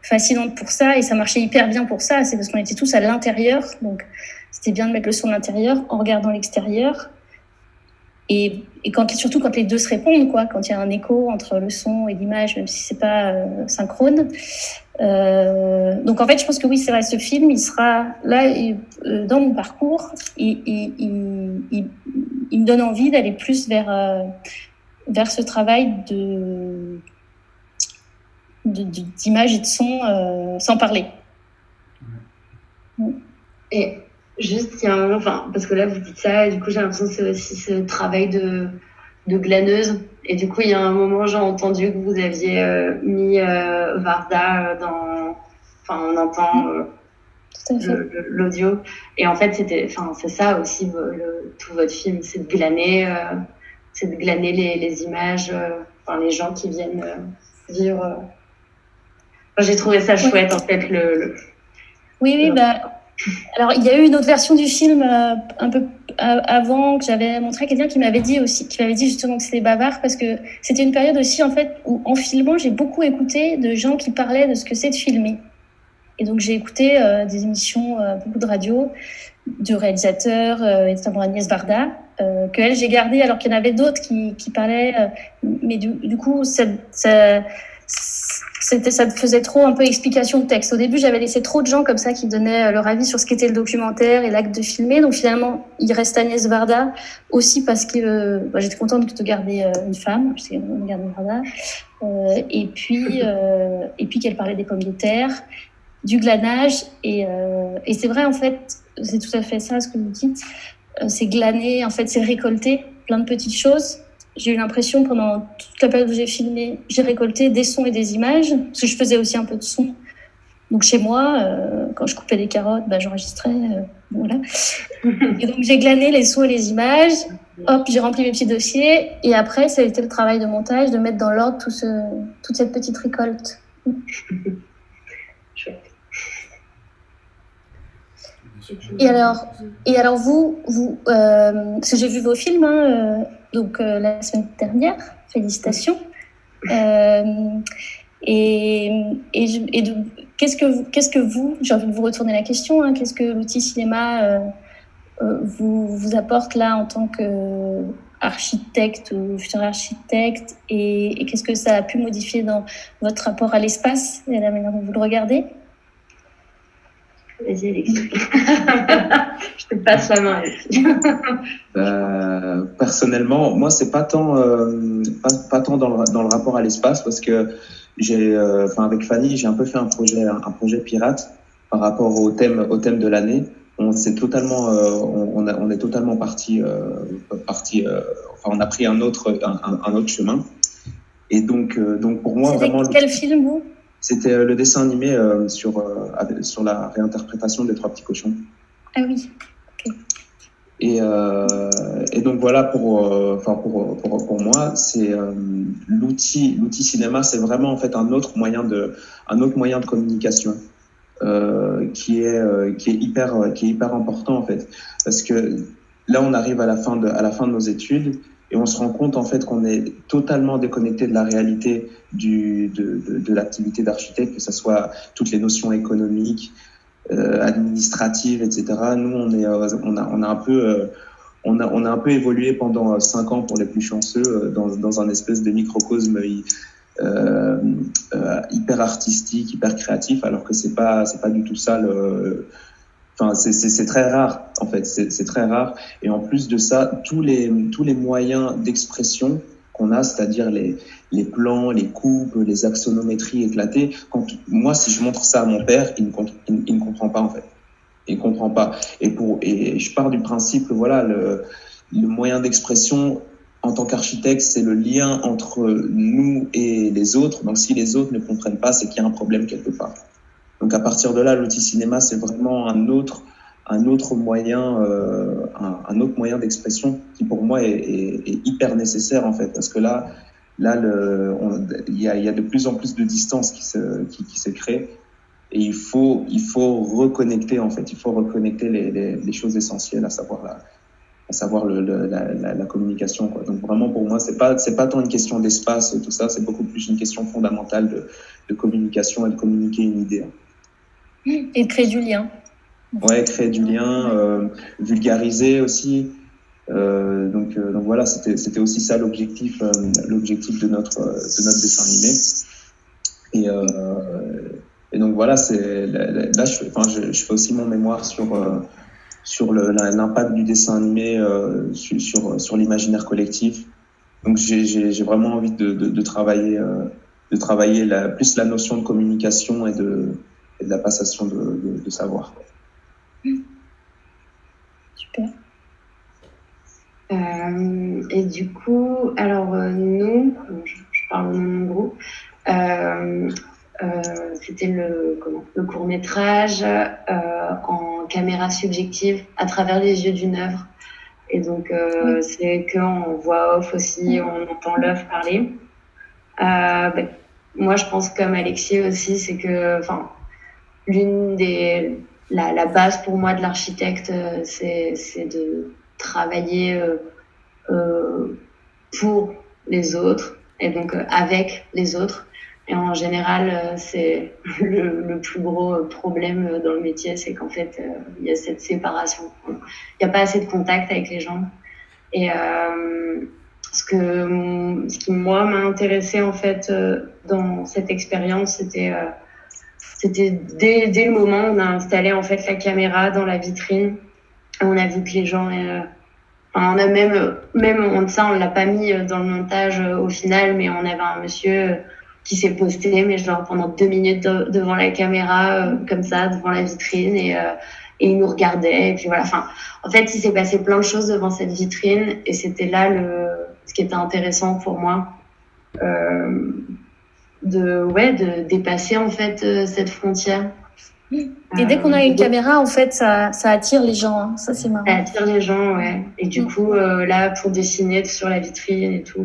fascinante pour ça, et ça marchait hyper bien pour ça. C'est parce qu'on était tous à l'intérieur, donc c'était bien de mettre le son à l'intérieur en regardant l'extérieur. Et surtout quand les deux se répondent, quoi, quand il y a un écho entre le son et l'image, même si c'est pas synchrone. Donc en fait, je pense que oui, c'est vrai, ce film, il sera là dans mon parcours. Il me donne envie d'aller plus vers ce travail d'image et de son sans parler. Et juste, il y a un moment, parce que là, vous dites ça, et du coup, j'ai l'impression que c'est aussi ce travail de glaneuse. Et du coup, il y a un moment, j'ai entendu que vous aviez mis Varda dans... Enfin, on entend l'audio. Et en fait, c'est ça aussi, tout votre film, c'est de glaner les images, les gens qui viennent vivre... j'ai trouvé ça chouette, en fait, Oui, alors, il y a eu une autre version du film un peu avant que j'avais montré à quelqu'un qui m'avait dit justement que c'était bavard, parce que c'était une période aussi, en fait, où en filmant, j'ai beaucoup écouté de gens qui parlaient de ce que c'est de filmer. Et donc, j'ai écouté des émissions, beaucoup de radio, de réalisateurs, notamment Agnès Varda, que elle, j'ai gardé, alors qu'il y en avait d'autres qui parlaient, mais du coup, ça ça me faisait trop un peu explication de texte. Au début, j'avais laissé trop de gens comme ça qui donnaient leur avis sur ce qu'était le documentaire et l'acte de filmer. Donc finalement, il reste Agnès Varda aussi parce que j'étais contente de garder une femme, parce qu'on garde Varda. Et puis qu'elle parlait des pommes de terre, du glanage. Et c'est vrai, en fait, c'est tout à fait ça ce que vous dites. C'est glaner, en fait, c'est récolter plein de petites choses. J'ai eu l'impression, pendant toute la période où j'ai filmé, j'ai récolté des sons et des images, parce que je faisais aussi un peu de son. Donc chez moi, quand je coupais des carottes, j'enregistrais, voilà. Et donc j'ai glané les sons et les images, hop, j'ai rempli mes petits dossiers, et après, ça a été le travail de montage, de mettre dans l'ordre toute cette petite récolte. Et alors vous, parce que j'ai vu vos films, la semaine dernière, félicitations. Qu'est-ce que vous, j'ai envie de vous retourner la question, qu'est-ce que l'outil cinéma vous apporte là en tant qu'architecte ou futur architecte, et qu'est-ce que ça a pu modifier dans votre rapport à l'espace et à la manière dont vous le regardez? Vas-y, Alexis. Je te passe la main, Alexis. Personnellement, moi, c'est pas tant dans le rapport à l'espace, parce que avec Fanny, j'ai un peu fait un projet pirate par rapport au thème de l'année. On est totalement parti. On a pris un autre chemin. Et donc pour moi, c'était vraiment. Quel film, vous? C'était le dessin animé sur la réinterprétation des Trois Petits Cochons. Ah oui. Okay. Et donc voilà, pour moi, c'est l'outil cinéma, c'est vraiment en fait un autre moyen de communication qui est hyper important en fait, parce que là on arrive à la fin de nos études. Et on se rend compte en fait qu'on est totalement déconnecté de la réalité de l'activité d'architecte, que ce soit toutes les notions économiques, administratives, etc. Nous, on a un peu évolué pendant 5 ans pour les plus chanceux dans un espèce de microcosme hyper artistique, hyper créatif, alors que c'est pas du tout ça c'est très rare, en fait, c'est très rare. Et en plus de ça, tous les moyens d'expression qu'on a, c'est-à-dire les plans, les coupes, les axonométries éclatées, moi, si je montre ça à mon père, il ne comprend pas, en fait. Il ne comprend pas. Et je pars du principe que, voilà, le moyen d'expression, en tant qu'architecte, c'est le lien entre nous et les autres. Donc, si les autres ne comprennent pas, c'est qu'il y a un problème quelque part. Donc à partir de là, l'outil cinéma, c'est vraiment un autre moyen d'expression qui pour moi est hyper nécessaire en fait, parce que là il y a de plus en plus de distance qui se crée, et il faut reconnecter en fait, les choses essentielles, à savoir la communication, quoi. Donc vraiment pour moi, c'est pas tant une question d'espace et tout ça, c'est beaucoup plus une question fondamentale de communication et de communiquer une idée. Et de créer du lien. Ouais, créer du lien, vulgariser aussi. Donc voilà, c'était aussi ça l'objectif de notre dessin animé. Et donc voilà, là je fais aussi mon mémoire sur l'impact du dessin animé sur l'imaginaire collectif. Donc j'ai vraiment envie de travailler plus la notion de communication et de la passation de savoir. Super. Et du coup, alors nous, je parle au nom de mon groupe, c'était le court-métrage en caméra subjective à travers les yeux d'une œuvre. Et donc, c'est qu'en voix off aussi, on entend l'œuvre parler. Moi, je pense comme Alexis aussi, c'est que, la base pour moi de l'architecte, c'est de travailler pour les autres et donc avec les autres. Et en général, c'est le plus gros problème dans le métier, c'est qu'en fait, il y a cette séparation. Il n'y a pas assez de contact avec les gens. Et ce qui moi m'a intéressé en fait dans cette expérience, c'était dès le moment où on a installé en fait la caméra dans la vitrine, on a vu que les gens, on a même ça on l'a pas mis dans le montage au final, mais on avait un monsieur qui s'est posté, mais genre pendant 2 minutes devant la caméra, comme ça, devant la vitrine, et il nous regardait, et puis voilà. Enfin, en fait, il s'est passé plein de choses devant cette vitrine, et c'était là ce qui était intéressant pour moi, de dépasser en fait cette frontière. Et dès qu'on a une caméra, en fait, ça attire les gens. Hein. Ça, c'est marrant. Ça attire les gens, ouais. Et du coup, là, pour dessiner sur la vitrine et tout,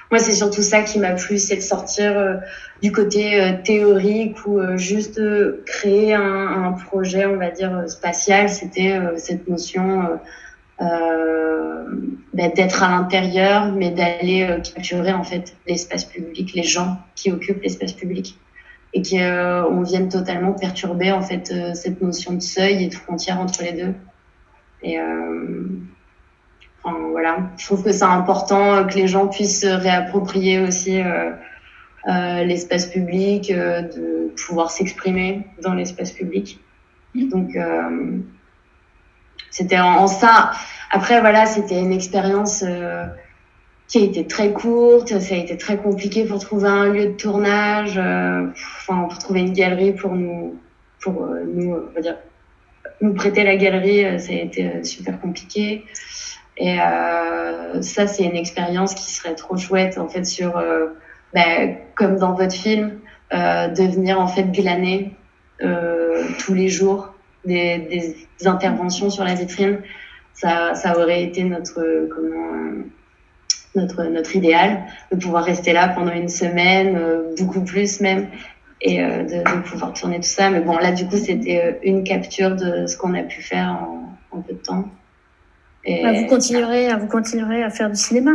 moi, c'est surtout ça qui m'a plu, c'est de sortir du côté théorique ou juste créer un projet, on va dire, spatial. C'était cette notion d'être à l'intérieur, mais d'aller capturer, en fait, l'espace public, les gens qui occupent l'espace public. Et qu'on vienne totalement perturber en fait cette notion de seuil et de frontière entre les deux. Et voilà, je trouve que c'est important que les gens puissent se réapproprier aussi l'espace public, de pouvoir s'exprimer dans l'espace public. Donc c'était en ça. Après voilà, c'était une expérience qui a été très courte, ça a été très compliqué pour trouver un lieu de tournage, pour trouver une galerie pour nous, on va dire, nous prêter la galerie, ça a été super compliqué. Et ça, c'est une expérience qui serait trop chouette, en fait, comme dans votre film, de venir en fait glaner tous les jours des interventions sur la vitrine. Ça aurait été notre idéal, de pouvoir rester là pendant une semaine, beaucoup plus même, et de pouvoir tourner tout ça. Mais bon, là, du coup, c'était une capture de ce qu'on a pu faire en peu de temps. Et... vous continuerez à faire du cinéma.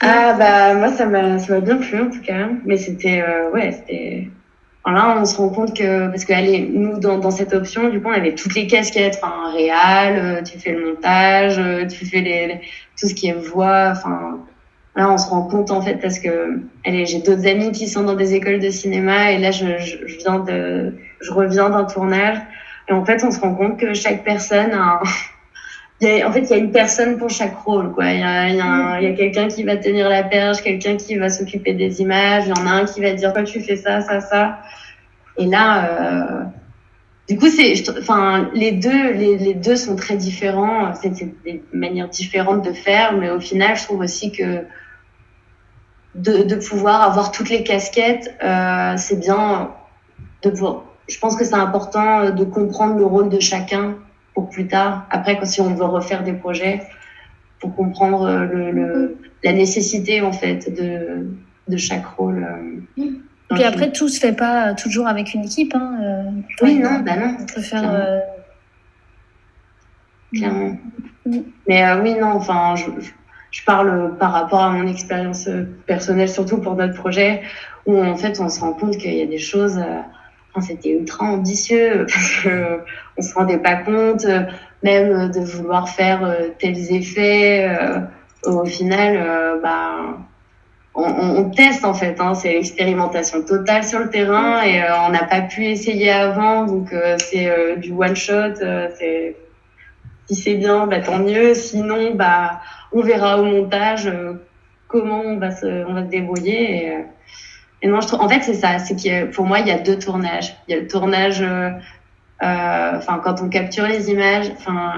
Moi, ça m'a bien plu, en tout cas. Mais c'était... Là, on se rend compte que... Parce que, allez, nous, dans cette option, du coup, on avait toutes les casquettes. Enfin, réal, tu fais le montage, tu fais tout ce qui est voix, là, on se rend compte, en fait, parce que, j'ai d'autres amis qui sont dans des écoles de cinéma, et là, je reviens d'un tournage, et en fait, on se rend compte que chaque personne il y a une personne pour chaque rôle, quoi. Il y a quelqu'un qui va tenir la perche, quelqu'un qui va s'occuper des images, il y en a un qui va dire, toi, tu fais ça, ça, ça. Et là, du coup, les deux sont très différents. C'est des manières différentes de faire, mais au final, je trouve aussi que de pouvoir avoir toutes les casquettes, c'est bien je pense que c'est important de comprendre le rôle de chacun pour plus tard. Après, si on veut refaire des projets, pour comprendre la nécessité, en fait, de chaque rôle. Puis après, tout se fait pas toujours avec une équipe. Hein. Oui, non. On peut faire... Clairement. Mais oui, non, je parle par rapport à mon expérience personnelle, surtout pour notre projet, où en fait, on se rend compte qu'il y a des choses... c'était ultra ambitieux, parce qu'on se rendait pas compte, même de vouloir faire tels effets. Au final, on teste, en fait. C'est l'expérimentation totale sur le terrain, et on n'a pas pu essayer avant, donc c'est du one-shot. Si c'est bien, tant mieux. Sinon, on verra au montage comment on va se débrouiller. Et non, en fait, c'est ça. C'est que pour moi, il y a 2 tournages. Il y a le tournage, quand on capture les images,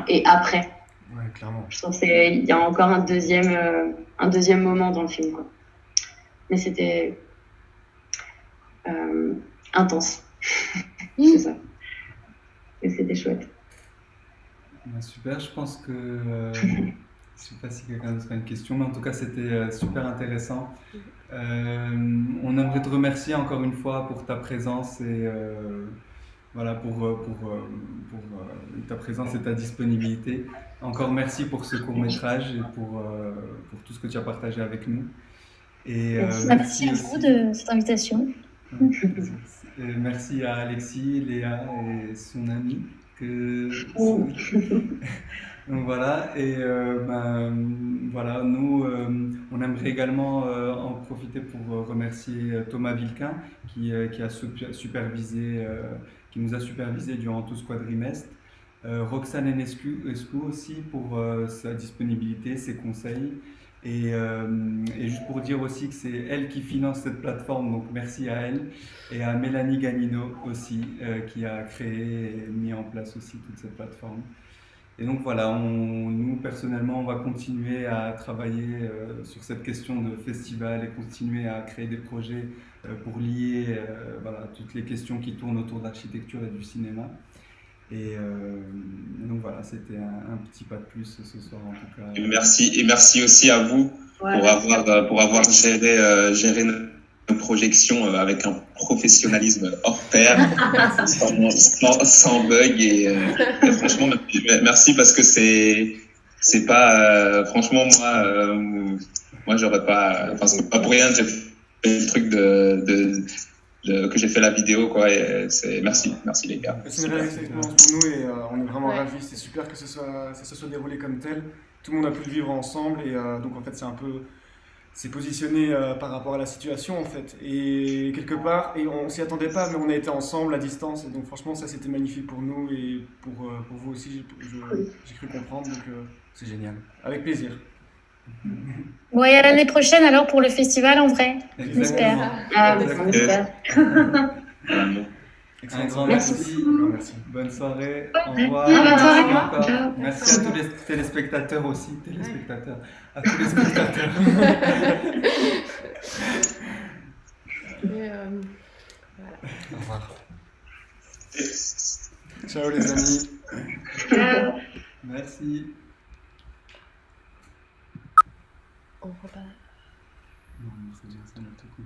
et après. Ouais, clairement. Je trouve qu'il y a encore un deuxième moment dans le film, quoi. Mais c'était intense. C'est ça. Et c'était chouette. Super, je pense que... je ne sais pas si quelqu'un d'autre a une question, mais en tout cas, c'était super intéressant. On aimerait te remercier encore une fois pour ta présence et pour ta présence et ta disponibilité. Encore merci pour ce court-métrage et pour tout ce que tu as partagé avec nous. Et merci à vous de cette invitation. Et merci à Alexis, Léa et son ami que... Oh. Donc voilà, et voilà, nous, on aimerait également en profiter pour remercier Thomas Vilquin qui a supervisé, qui nous a supervisé durant tout ce quadrimestre. Roxane Enescu aussi pour sa disponibilité, ses conseils. Et juste pour dire aussi que c'est elle qui finance cette plateforme, donc merci à elle. Et à Mélanie Ganino aussi, qui a créé et mis en place aussi toute cette plateforme. Et donc voilà, nous personnellement, on va continuer à travailler sur cette question de festival et continuer à créer des projets pour lier voilà, toutes les questions qui tournent autour de l'architecture et du cinéma. Et donc voilà, c'était un petit pas de plus ce soir en tout cas. Et merci aussi à vous pour avoir géré nos projections avec un professionnalisme hors pair, sans bug et franchement merci parce que c'est pas franchement moi j'aurais pas, enfin c'est pas pour rien que j'ai fait le truc que j'ai fait la vidéo quoi, et merci les gars. C'est une réelle expérience pour nous et on est vraiment ravis. C'est super que ça se soit déroulé comme tel. Tout le monde a pu le vivre ensemble et donc en fait c'est positionné par rapport à la situation en fait. Et quelque part, et on s'y attendait pas, mais on a été ensemble à distance et donc franchement ça c'était magnifique pour nous et pour vous aussi j'ai cru comprendre, donc c'est génial. Avec plaisir. Bon, et à l'année prochaine alors pour le festival en vrai, j'espère. Ah, on espère. Un grand merci. Bonne soirée. Au revoir. Bonne soirée. Merci encore. Merci à tous les téléspectateurs aussi. À tous les spectateurs. Voilà. Au revoir. Ciao les amis. Ciao. Merci. On voit pas. Non, c'est bien, ça, notre coup.